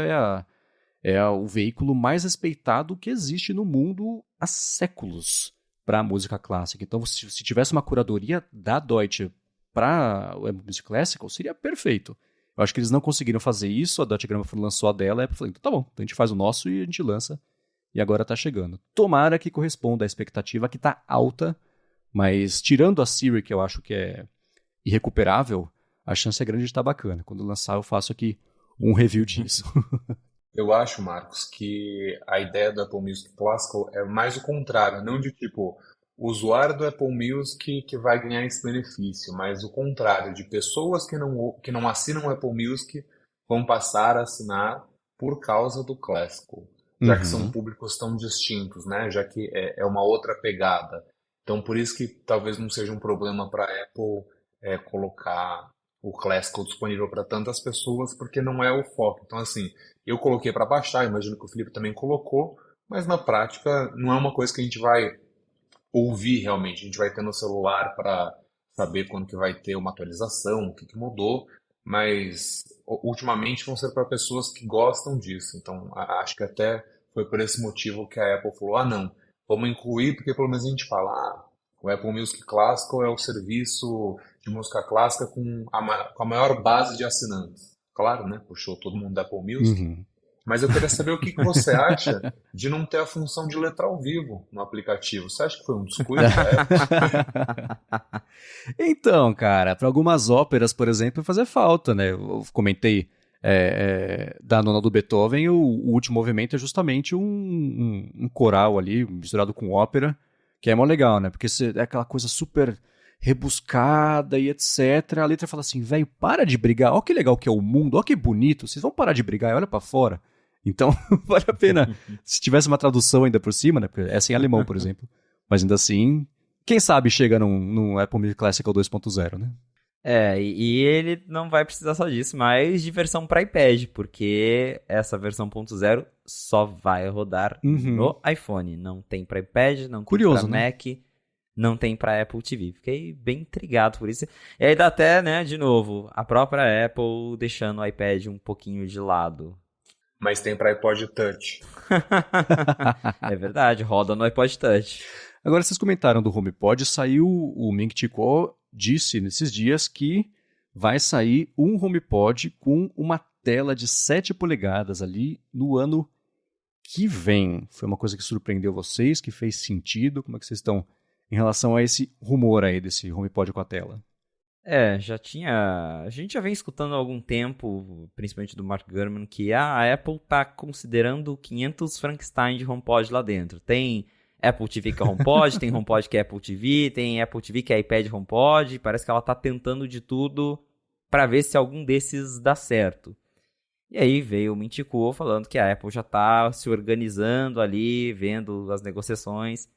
é o veículo mais respeitado que existe no mundo há séculos para a música clássica. Então, se tivesse uma curadoria da Deutsche para o Music Classical, seria perfeito. Eu acho que eles não conseguiram fazer isso, a Deutsche Grammophon lançou a dela, e eu falei, então tá bom, então a gente faz o nosso e a gente lança, e agora tá chegando. Tomara que corresponda à expectativa, que tá alta, mas tirando a Siri, que eu acho que é irrecuperável, a chance é grande de estar bacana. Quando lançar, eu faço aqui um review disso. Eu acho, Marcos, que a ideia do Apple Music Classical é mais o contrário, não de tipo, o usuário do Apple Music que vai ganhar esse benefício, mas o contrário, de pessoas que não assinam o Apple Music vão passar a assinar por causa do Classical, já que são públicos tão distintos, né? Já que é uma outra pegada. Então, por isso que talvez não seja um problema para a Apple colocar o Classical disponível para tantas pessoas, porque não é o foco. Então, assim, eu coloquei para baixar, imagino que o Felipe também colocou, mas na prática não é uma coisa que a gente vai ouvir realmente. A gente vai ter no celular para saber quando que vai ter uma atualização, o que que mudou, mas ultimamente vão ser para pessoas que gostam disso. Então, acho que até foi por esse motivo que a Apple falou, ah, não, vamos incluir, porque pelo menos a gente fala, ah, o Apple Music Classical é o serviço de música clássica com a maior base de assinantes. Claro, né? Puxou todo mundo da Apple Music. Uhum. Mas eu queria saber o que que você acha de não ter a função de letra ao vivo no aplicativo. Você acha que foi um descuido da Apple? Então, cara, para algumas óperas, por exemplo, vai fazer falta, né? Eu comentei da nona do Beethoven, o último movimento é justamente um coral ali, misturado com ópera, que é mó legal, né? Porque é aquela coisa super rebuscada e etc. A letra fala assim, velho, para de brigar, ó que legal que é o mundo, ó que bonito, vocês vão parar de brigar e olha pra fora. Então, vale a pena. Se tivesse uma tradução ainda por cima, né? Porque essa é em alemão, por exemplo. Mas ainda assim, quem sabe chega num Apple Music Classical 2.0, né? E ele não vai precisar só disso, mas de versão para iPad, porque essa versão 1.0 só vai rodar no iPhone. Não tem para iPad, não tem para Mac, não tem para Apple TV. Fiquei bem intrigado por isso. E aí dá até, né, de novo, a própria Apple deixando o iPad um pouquinho de lado. Mas tem para iPod Touch. É verdade, roda no iPod Touch. Agora, vocês comentaram do HomePod, saiu o Ming-Chi Kuo disse nesses dias que vai sair um HomePod com uma tela de 7 polegadas ali no ano que vem. Foi uma coisa que surpreendeu vocês, que fez sentido? Como é que vocês estão em relação a esse rumor aí desse HomePod com a tela? A gente já vem escutando há algum tempo, principalmente do Mark Gurman, que a Apple está considerando 500 Frankenstein de HomePod lá dentro. Tem Apple TV que é HomePod, tem HomePod que é Apple TV, tem Apple TV que é iPad HomePod. Parece que ela está tentando de tudo para ver se algum desses dá certo. E aí veio o Ming-Chi Kuo falando que a Apple já está se organizando ali, vendo as negociações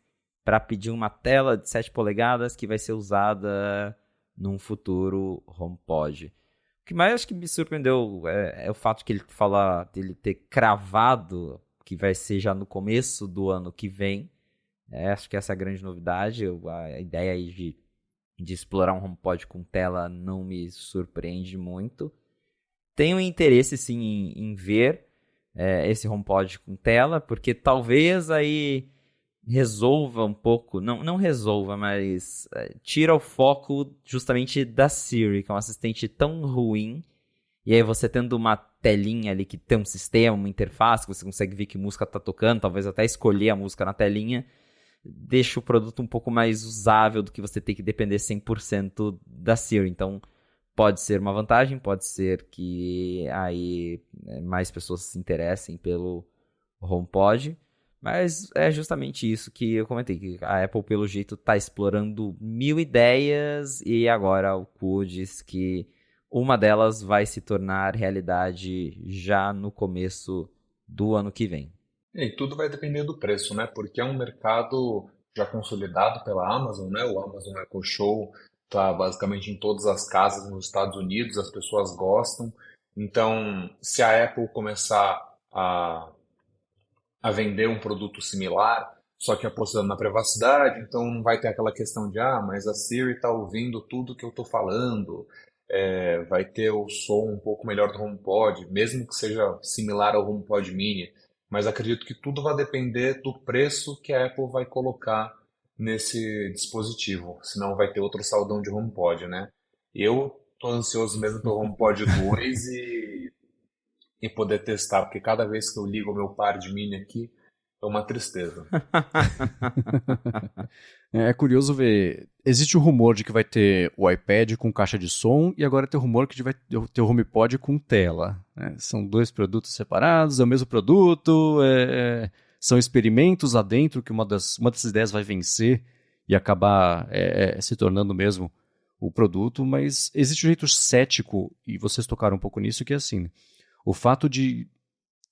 para pedir uma tela de 7 polegadas que vai ser usada num futuro HomePod. O que mais acho que me surpreendeu é o fato que ele fala dele ter cravado que vai ser já no começo do ano que vem. Acho que essa é a grande novidade. A ideia aí de explorar um HomePod com tela não me surpreende muito. Tenho interesse sim em ver esse HomePod com tela, porque talvez aí resolva um pouco, não resolva, mas tira o foco justamente da Siri, que é um assistente tão ruim, e aí você tendo uma telinha ali que tem um sistema, uma interface, que você consegue ver que música tá tocando, talvez até escolher a música na telinha, deixa o produto um pouco mais usável do que você ter que depender 100% da Siri. Então, pode ser uma vantagem, pode ser que aí mais pessoas se interessem pelo HomePod, mas é justamente isso que eu comentei, que a Apple, pelo jeito, está explorando 1000 ideias e agora o Kuo diz que uma delas vai se tornar realidade já no começo do ano que vem. E tudo vai depender do preço, né? Porque é um mercado já consolidado pela Amazon, né? O Amazon Echo Show está basicamente em todas as casas nos Estados Unidos, as pessoas gostam. Então, se a Apple começar a vender um produto similar, só que apostando na privacidade, então não vai ter aquela questão de, mas a Siri está ouvindo tudo que eu estou falando, vai ter o som um pouco melhor do HomePod, mesmo que seja similar ao HomePod Mini, mas acredito que tudo vai depender do preço que a Apple vai colocar nesse dispositivo, senão vai ter outro saldão de HomePod, né? Eu tô ansioso mesmo pelo HomePod 2 e poder testar, porque cada vez que eu ligo o meu par de mini aqui, é uma tristeza. É curioso ver, existe o rumor de que vai ter o iPad com caixa de som e agora tem o rumor que vai ter o HomePod com tela. São dois produtos separados, é o mesmo produto, são experimentos lá dentro que uma dessas ideias vai vencer e acabar se tornando mesmo o produto, mas existe um jeito cético, e vocês tocaram um pouco nisso, que é assim, o fato de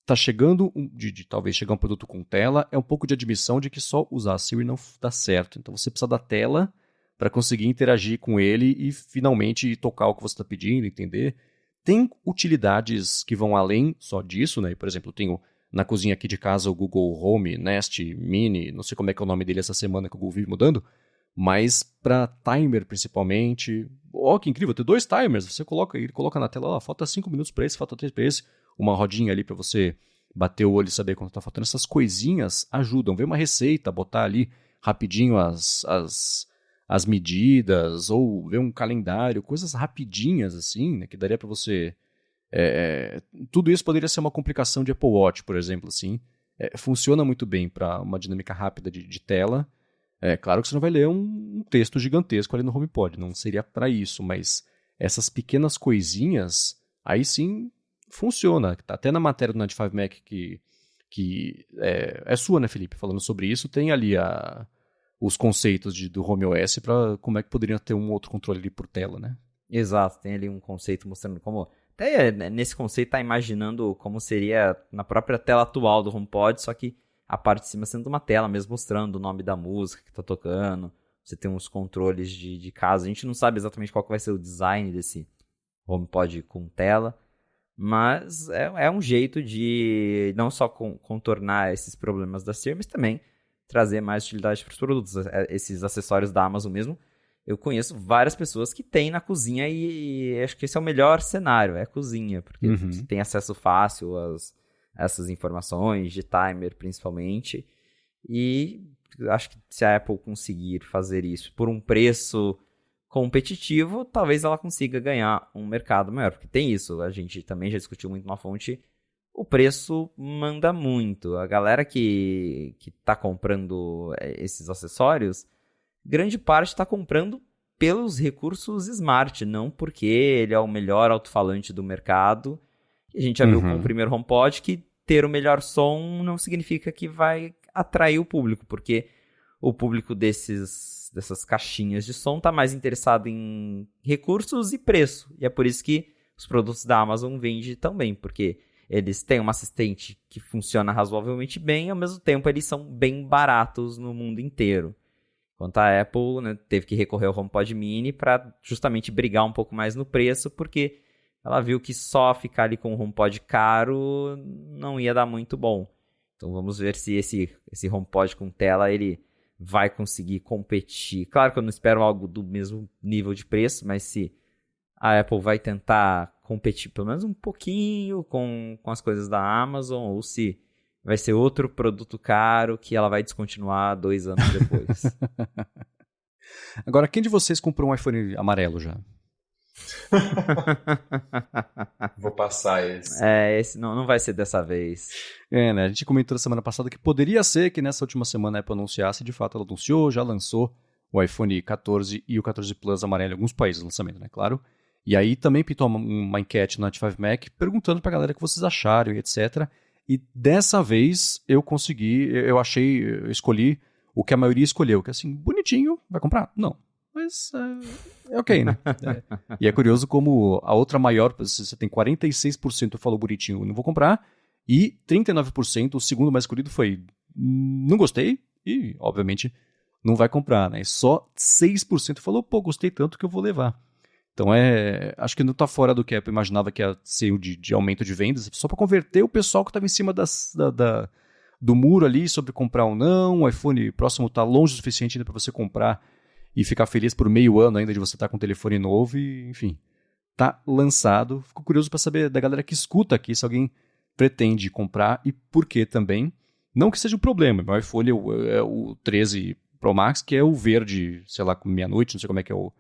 tá chegando, de talvez chegar um produto com tela, é um pouco de admissão de que só usar a Siri não dá certo. Então você precisa da tela para conseguir interagir com ele e finalmente tocar o que você está pedindo, entender. Tem utilidades que vão além só disso, né? Por exemplo, eu tenho na cozinha aqui de casa o Google Home, Nest, Mini, não sei como é que é o nome dele essa semana que o Google vive mudando, mas para timer principalmente. Ó, que incrível, tem 2 timers, você coloca, ele coloca na tela, ó, falta 5 minutos para esse, falta 3 para esse, uma rodinha ali para você bater o olho e saber quanto tá faltando. Essas coisinhas ajudam, ver uma receita, botar ali rapidinho as medidas, ou ver um calendário, coisas rapidinhas assim, né, que daria para você... tudo isso poderia ser uma complicação de Apple Watch, por exemplo, assim. Funciona muito bem para uma dinâmica rápida de tela. Claro que você não vai ler um texto gigantesco ali no HomePod, não seria para isso, mas essas pequenas coisinhas, aí sim funciona. Até na matéria do 95Mac que é sua, né, Felipe? Falando sobre isso, tem ali os conceitos do Home OS para como é que poderia ter um outro controle ali por tela, né? Exato, tem ali um conceito mostrando como... Até nesse conceito tá imaginando como seria na própria tela atual do HomePod, só que a parte de cima sendo uma tela mesmo mostrando o nome da música que tá tocando. Você tem uns controles de casa. A gente não sabe exatamente qual que vai ser o design desse HomePod com tela, mas é um jeito de não só contornar esses problemas da Siri, mas também trazer mais utilidade para os produtos. Esses acessórios da Amazon mesmo, eu conheço várias pessoas que têm na cozinha e acho que esse é o melhor cenário, é a cozinha, porque você tem acesso fácil a essas informações, de timer principalmente, e acho que se a Apple conseguir fazer isso por um preço competitivo, talvez ela consiga ganhar um mercado maior, porque tem isso, a gente também já discutiu muito na fonte, o preço manda muito. A galera que tá comprando esses acessórios, grande parte está comprando pelos recursos Smart, não porque ele é o melhor alto-falante do mercado. A gente já viu com o primeiro HomePod que ter o melhor som não significa que vai atrair o público, porque o público dessas caixinhas de som está mais interessado em recursos e preço. E é por isso que os produtos da Amazon vendem tão bem, porque eles têm uma assistente que funciona razoavelmente bem e ao mesmo tempo eles são bem baratos no mundo inteiro. Enquanto a Apple, né, teve que recorrer ao HomePod Mini para justamente brigar um pouco mais no preço, porque ela viu que só ficar ali com o HomePod caro não ia dar muito bom. Então vamos ver se esse HomePod com tela ele vai conseguir competir. Claro que eu não espero algo do mesmo nível de preço, mas se a Apple vai tentar competir pelo menos um pouquinho com as coisas da Amazon, ou se vai ser outro produto caro que ela vai descontinuar 2 anos depois. Agora, quem de vocês comprou um iPhone amarelo já? Vou passar esse. Esse não vai ser dessa vez. Né? A gente comentou na semana passada que poderia ser que nessa última semana a Apple anunciasse, de fato ela anunciou, já lançou o iPhone 14 e o 14 Plus amarelo em alguns países do lançamento, né? Claro. E aí também pintou uma enquete no 95Mac perguntando pra galera o que vocês acharam e etc. E dessa vez eu escolhi o que a maioria escolheu, que é assim, bonitinho, vai comprar? Não. Mas é ok, né? E é curioso como a outra maior, você tem 46% falou bonitinho, não vou comprar, e 39%, o segundo mais escolhido foi não gostei, e obviamente não vai comprar, né? E só 6% falou, pô, gostei tanto que eu vou levar. Então acho que não está fora do que a Apple imaginava que ia ser de aumento de vendas, só para converter o pessoal que estava em cima do muro ali sobre comprar ou não. O iPhone próximo está longe o suficiente ainda para você comprar e ficar feliz por meio ano ainda de você estar com um telefone novo e, enfim, tá lançado. Fico curioso para saber da galera que escuta aqui se alguém pretende comprar e por que também. Não que seja um problema, meu iPhone é o 13 Pro Max, que é o verde, sei lá, meia-noite, não sei como é que é o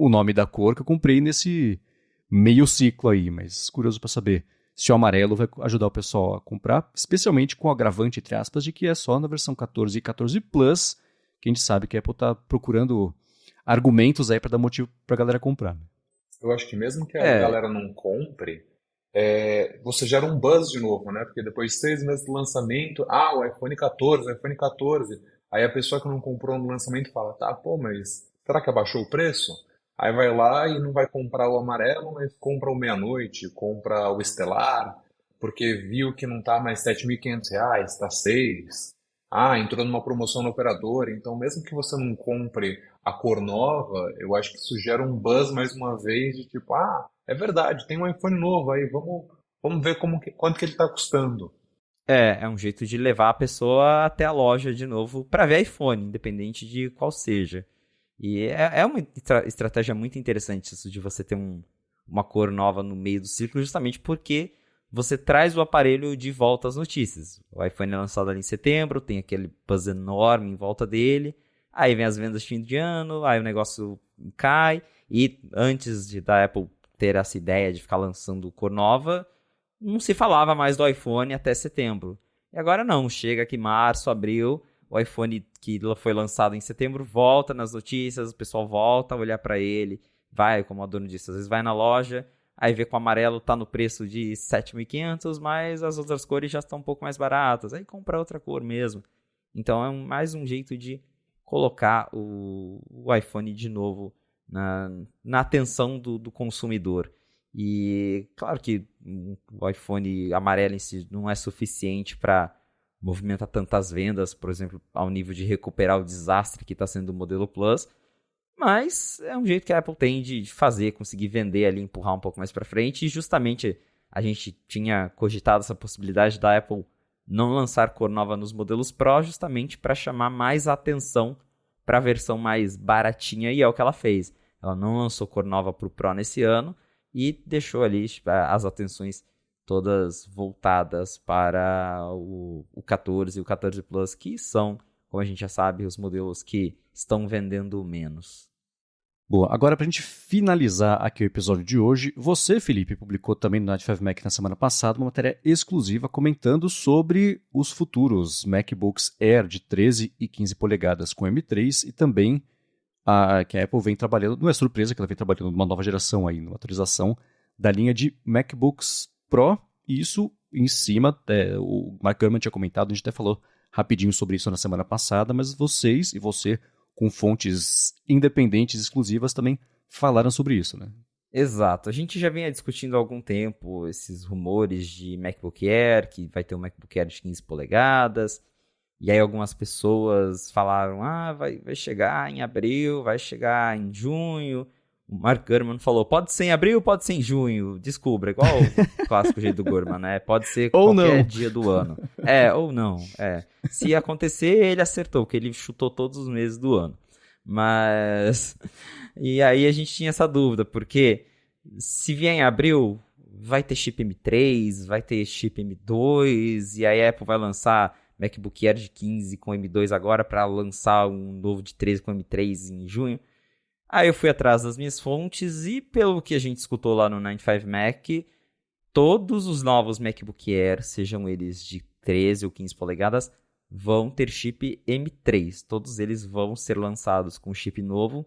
nome da cor que eu comprei nesse meio ciclo aí, mas curioso para saber se o amarelo vai ajudar o pessoal a comprar, especialmente com o agravante, entre aspas, de que é só na versão 14 e 14 Plus, que a gente sabe que a Apple tá procurando argumentos aí para dar motivo pra galera comprar. Eu acho que mesmo que a galera não compre, você gera um buzz de novo, né? Porque depois de 6 meses do lançamento, o iPhone 14, o iPhone 14, aí a pessoa que não comprou no lançamento fala, tá, pô, mas será que abaixou o preço? Aí vai lá e não vai comprar o amarelo, mas compra o meia-noite, compra o estelar. porque viu que não tá mais R$ 7.500, tá 6. Ah, entrou numa promoção no operador, então mesmo que você não compre a cor nova, eu acho que isso gera um buzz mais uma vez de tipo, é verdade, tem um iPhone novo aí, vamos ver quanto que ele tá custando. É um jeito de levar a pessoa até a loja de novo para ver iPhone, independente de qual seja. E é uma estratégia muito interessante isso de você ter uma cor nova no meio do ciclo, justamente porque você traz o aparelho de volta às notícias. O iPhone é lançado ali em setembro, tem aquele buzz enorme em volta dele, aí vem as vendas de fim de ano, aí o negócio cai, e antes da Apple ter essa ideia de ficar lançando cor nova, não se falava mais do iPhone até setembro. E agora não, chega aqui março, abril, o iPhone que foi lançado em setembro volta nas notícias, o pessoal volta a olhar para ele, vai, como a dona disse, às vezes vai na loja, aí vê que o amarelo tá no preço de 7.500, mas as outras cores já estão um pouco mais baratas, aí compra outra cor mesmo. Então é mais um jeito de colocar o iPhone de novo na atenção do consumidor. E claro que o iPhone amarelo em si não é suficiente para movimentar tantas vendas, por exemplo, ao nível de recuperar o desastre que está sendo o modelo Plus, mas é um jeito que a Apple tem de fazer, conseguir vender ali, empurrar um pouco mais para frente, e justamente a gente tinha cogitado essa possibilidade da Apple não lançar cor nova nos modelos Pro, justamente para chamar mais atenção para a versão mais baratinha, e é o que ela fez. Ela não lançou cor nova para o Pro nesse ano, e deixou ali as atenções todas voltadas para o 14 e o 14 Plus, que são, como a gente já sabe, os modelos que estão vendendo menos. Boa, agora pra gente finalizar aqui o episódio de hoje, você, Felipe, publicou também no Night 5 Mac na semana passada uma matéria exclusiva comentando sobre os futuros MacBooks Air de 13 e 15 polegadas com M3 e também que a Apple vem trabalhando, não é surpresa que ela vem trabalhando numa nova geração aí, numa atualização da linha de MacBooks Pro, e isso em cima, o Mark Gurman tinha comentado, a gente até falou rapidinho sobre isso na semana passada, mas vocês e você, com fontes independentes exclusivas, também falaram sobre isso, né? Exato, a gente já vinha discutindo há algum tempo esses rumores de MacBook Air, que vai ter um MacBook Air de 15 polegadas, e aí algumas pessoas falaram, vai chegar em abril, vai chegar em junho. O Mark Gurman falou, pode ser em abril, pode ser em junho, descubra, igual o clássico jeito do Gurman, né? Pode ser ou qualquer não. dia do ano. Ou não, Se acontecer, ele acertou, porque ele chutou todos os meses do ano. Mas... E aí a gente tinha essa dúvida, porque se vier em abril, vai ter chip M3, vai ter chip M2, e aí a Apple vai lançar MacBook Air de 15 com M2 agora para lançar um novo de 13 com M3 em junho. Aí eu fui atrás das minhas fontes e pelo que a gente escutou lá no 95 Mac, todos os novos MacBook Air, sejam eles de 13 ou 15 polegadas, vão ter chip M3. Todos eles vão ser lançados com chip novo.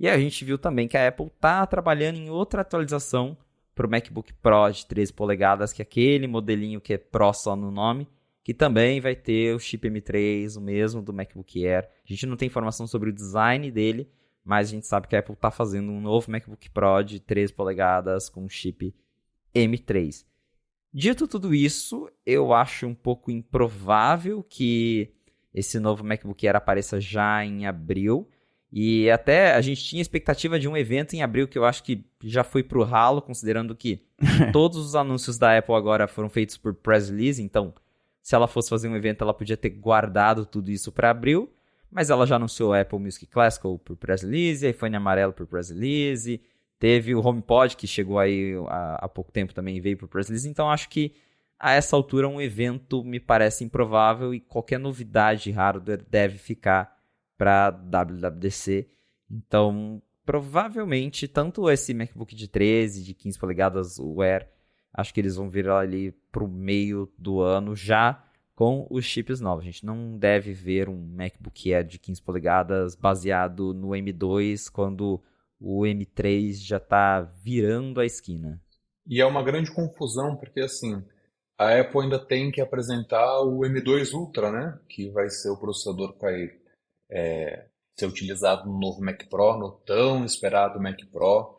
E a gente viu também que a Apple está trabalhando em outra atualização para o MacBook Pro de 13 polegadas, que é aquele modelinho que é Pro só no nome, que também vai ter o chip M3, o mesmo do MacBook Air. A gente não tem informação sobre o design dele, mas a gente sabe que a Apple está fazendo um novo MacBook Pro de 13 polegadas com chip M3. Dito tudo isso, eu acho um pouco improvável que esse novo MacBook Air apareça já em abril. E até a gente tinha expectativa de um evento em abril que eu acho que já foi pro ralo, considerando que todos os anúncios da Apple agora foram feitos por press release, então se ela fosse fazer um evento, ela podia ter guardado tudo isso para abril, mas ela já anunciou o Apple Music Classical por press release, iPhone amarelo por press release, teve o HomePod que chegou aí há pouco tempo também e veio por press release, então acho que a essa altura um evento me parece improvável e qualquer novidade de hardware deve ficar para WWDC. Então, provavelmente, tanto esse MacBook de 13, de 15 polegadas, o Air, acho que eles vão vir ali para o meio do ano já com os chips novos. A gente não deve ver um MacBook Air de 15 polegadas baseado no M2 quando o M3 já está virando a esquina. E é uma grande confusão, porque assim, a Apple ainda tem que apresentar o M2 Ultra, né? Que vai ser o processador que vai ser utilizado no novo Mac Pro, no tão esperado Mac Pro.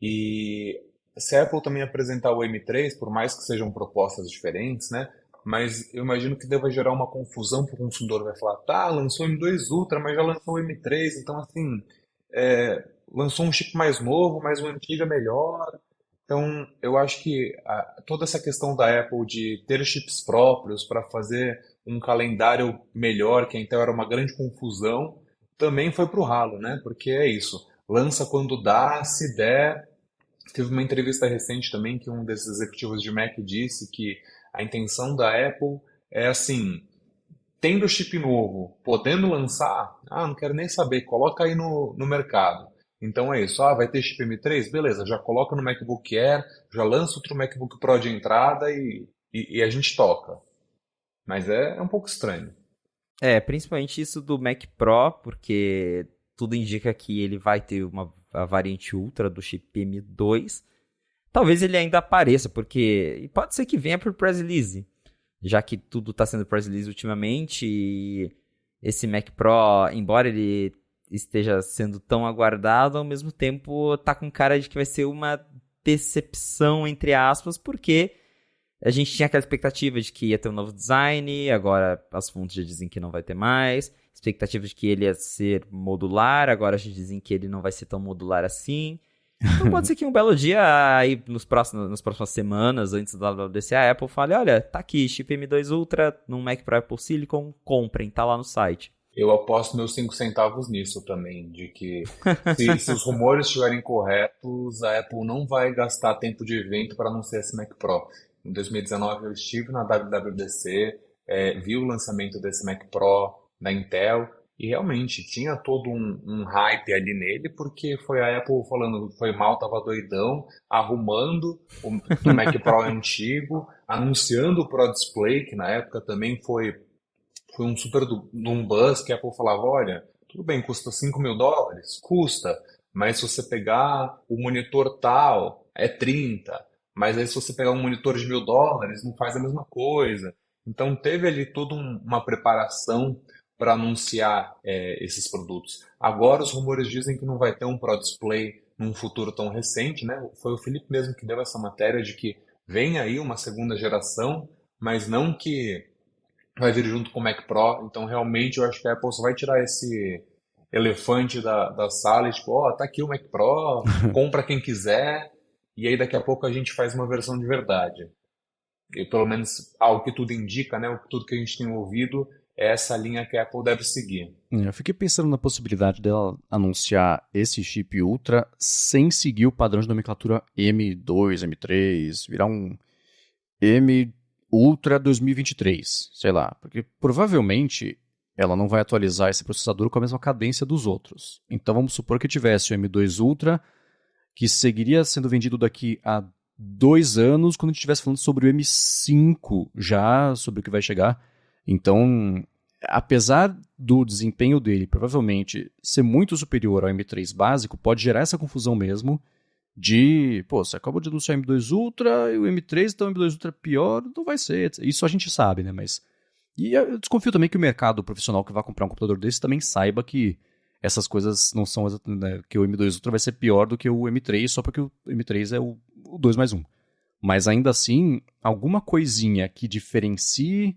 E se a Apple também apresentar o M3, por mais que sejam propostas diferentes, né? Mas eu imagino que deva gerar uma confusão para o consumidor. Vai falar, tá, lançou o M2 Ultra, mas já lançou o M3, então assim, lançou um chip mais novo, mas o antigo é melhor. Então, eu acho que toda essa questão da Apple de ter chips próprios para fazer um calendário melhor, que então era uma grande confusão, também foi pro ralo, né? Porque é isso, lança quando dá, se der. Teve uma entrevista recente também que um desses executivos de Mac disse que a intenção da Apple é assim, tendo chip novo, podendo lançar, não quero nem saber, coloca aí no mercado. Então é isso, vai ter chip M3? Beleza, já coloca no MacBook Air, já lança outro MacBook Pro de entrada e a gente toca. Mas é um pouco estranho. Principalmente isso do Mac Pro, porque tudo indica que ele vai ter a variante Ultra do chip M2. Talvez ele ainda apareça, porque pode ser que venha por press release, já que tudo está sendo press release ultimamente, e esse Mac Pro, embora ele esteja sendo tão aguardado, ao mesmo tempo tá com cara de que vai ser uma decepção, entre aspas, porque a gente tinha aquela expectativa de que ia ter um novo design, agora as fontes já dizem que não vai ter mais, expectativa de que ele ia ser modular, agora já dizem que ele não vai ser tão modular assim. Então pode ser que um belo dia, aí nas próximas semanas, antes da WWDC, a Apple fale, olha, tá aqui, chip M2 Ultra num Mac Pro Apple Silicon, comprem, tá lá no site. Eu aposto meus 5 centavos nisso também, de que se os rumores estiverem corretos, a Apple não vai gastar tempo de evento para anunciar esse Mac Pro. Em 2019 eu estive na WWDC, vi o lançamento desse Mac Pro da Intel, e realmente tinha todo um hype ali nele, porque foi a Apple falando que foi mal, tava doidão, arrumando o Mac Pro antigo, anunciando o Pro Display, que na época também foi um super um buzz, que a Apple falava, olha, tudo bem, custa $5.000? Custa, mas se você pegar o monitor tal, é 30, mas aí se você pegar um monitor de $1.000, não faz a mesma coisa. Então teve ali toda uma preparação para anunciar esses produtos. Agora os rumores dizem que não vai ter um Pro Display num futuro tão recente, né? Foi o Felipe mesmo que deu essa matéria de que vem aí uma segunda geração, mas não que vai vir junto com o Mac Pro. Então realmente eu acho que a Apple só vai tirar esse elefante da sala e tipo, tá aqui o Mac Pro, compra quem quiser, e aí daqui a pouco a gente faz uma versão de verdade. E pelo menos ao que tudo indica, né? Tudo que a gente tem ouvido, é essa linha que a Apple deve seguir. Eu fiquei pensando na possibilidade dela anunciar esse chip Ultra sem seguir o padrão de nomenclatura M2, M3, virar um M Ultra 2023, sei lá. Porque provavelmente ela não vai atualizar esse processador com a mesma cadência dos outros. Então vamos supor que tivesse o M2 Ultra, que seguiria sendo vendido daqui a 2 anos, quando a gente estivesse falando sobre o M5 já, sobre o que vai chegar. Então, apesar do desempenho dele provavelmente ser muito superior ao M3 básico, pode gerar essa confusão mesmo de, você acabou de anunciar o M2 Ultra e o M3, então o M2 Ultra pior, não vai ser. Isso a gente sabe, né? E eu desconfio também que o mercado profissional que vai comprar um computador desse também saiba que essas coisas não são exatamente, né, que o M2 Ultra vai ser pior do que o M3 só porque o M3 é o 2+1. Mas ainda assim, alguma coisinha que diferencie,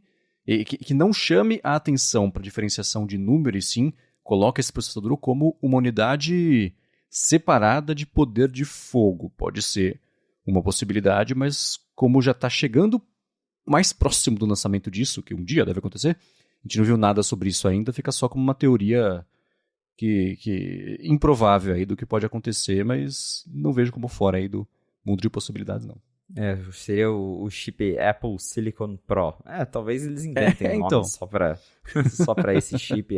que não chame a atenção para diferenciação de número, e sim coloca esse processador como uma unidade separada de poder de fogo. Pode ser uma possibilidade, mas como já está chegando mais próximo do lançamento disso, que um dia deve acontecer, a gente não viu nada sobre isso ainda, fica só como uma teoria que improvável aí do que pode acontecer, mas não vejo como fora aí do mundo de possibilidades, não. Seria o chip Apple Silicon Pro. Talvez eles inventem um nome só pra esse chip.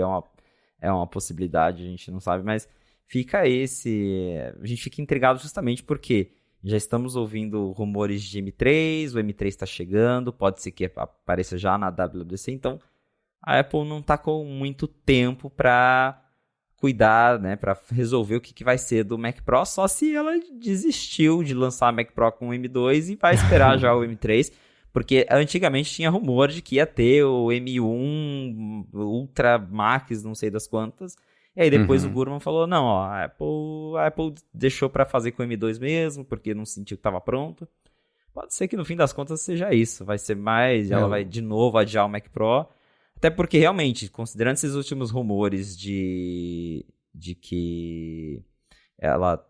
É uma possibilidade, a gente não sabe, mas fica a gente fica intrigado justamente porque já estamos ouvindo rumores de M3, o M3 está chegando, pode ser que apareça já na WWDC, então a Apple não está com muito tempo para cuidar, né, para resolver o que vai ser do Mac Pro, só se ela desistiu de lançar Mac Pro com o M2 e vai esperar já o M3, Porque antigamente tinha rumor de que ia ter o M1 Ultra Max, não sei das quantas. E aí depois o Gurman falou, não, ó, a Apple deixou pra fazer com o M2 mesmo, porque não sentiu que tava pronto. Pode ser que no fim das contas seja isso. Vai ser mais, ela vai de novo adiar o Mac Pro. Até porque realmente, considerando esses últimos rumores de que ela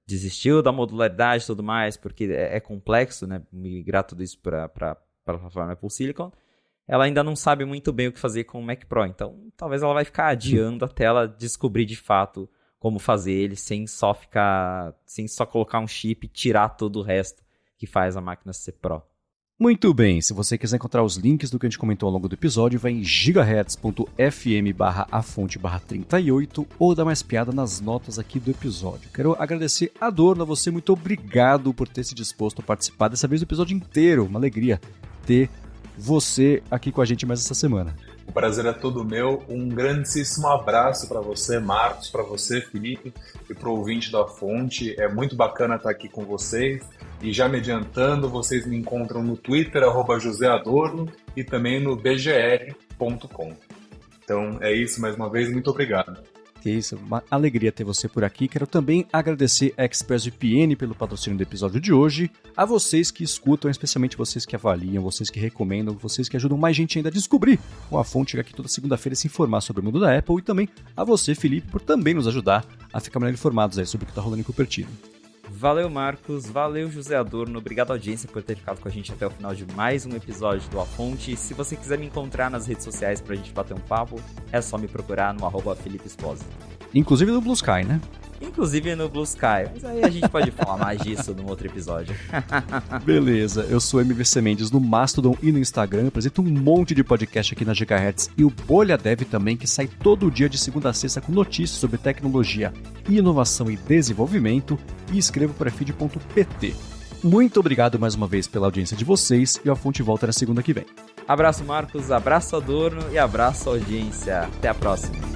desistiu da modularidade e tudo mais, porque é complexo, né, migrar tudo isso para a plataforma Apple Silicon, ela ainda não sabe muito bem o que fazer com o Mac Pro, então talvez ela vai ficar adiando até ela descobrir de fato como fazer ele, sem só colocar um chip e tirar todo o resto que faz a máquina ser Pro. Muito bem, se você quiser encontrar os links do que a gente comentou ao longo do episódio, vai em gigahertz.fm/afonte/38 ou dá mais piada nas notas aqui do episódio. Quero agradecer a Adorno, a você, muito obrigado por ter se disposto a participar dessa vez do episódio inteiro. Uma alegria ter você aqui com a gente mais essa semana. O prazer é todo meu. Um grandíssimo abraço para você, Marcos, para você, Felipe, e para o ouvinte da Fonte. É muito bacana estar aqui com vocês. E já me adiantando, vocês me encontram no Twitter, @JoséAdorno, e também no bgr.com. Então é isso, mais uma vez, muito obrigado. Que isso, uma alegria ter você por aqui. Quero também agradecer a ExpressVPN pelo patrocínio do episódio de hoje, a vocês que escutam, especialmente vocês que avaliam, vocês que recomendam, vocês que ajudam mais gente ainda a descobrir com a Fonte, chega aqui toda segunda-feira e se informar sobre o mundo da Apple, e também a você, Felipe, por também nos ajudar a ficar melhor informados aí sobre o que está rolando em Cupertino. Valeu, Marcos. Valeu, José Adorno. Obrigado, audiência, por ter ficado com a gente até o final de mais um episódio do A Fonte. Se você quiser me encontrar nas redes sociais pra gente bater um papo, é só me procurar no @Felipe Esposa. Inclusive no Blue Sky, né? Inclusive no Blue Sky. Mas aí a gente pode falar mais disso num outro episódio. Beleza, eu sou MVC Mendes no Mastodon e no Instagram. Apresento um monte de podcast aqui na Gigahertz e o Bolha Dev também, que sai todo dia de segunda a sexta com notícias sobre tecnologia, inovação e desenvolvimento. E escrevo para feed.pt. Muito obrigado mais uma vez pela audiência de vocês e a Fonte volta na segunda que vem. Abraço, Marcos, abraço, Adorno, e abraço, audiência. Até a próxima.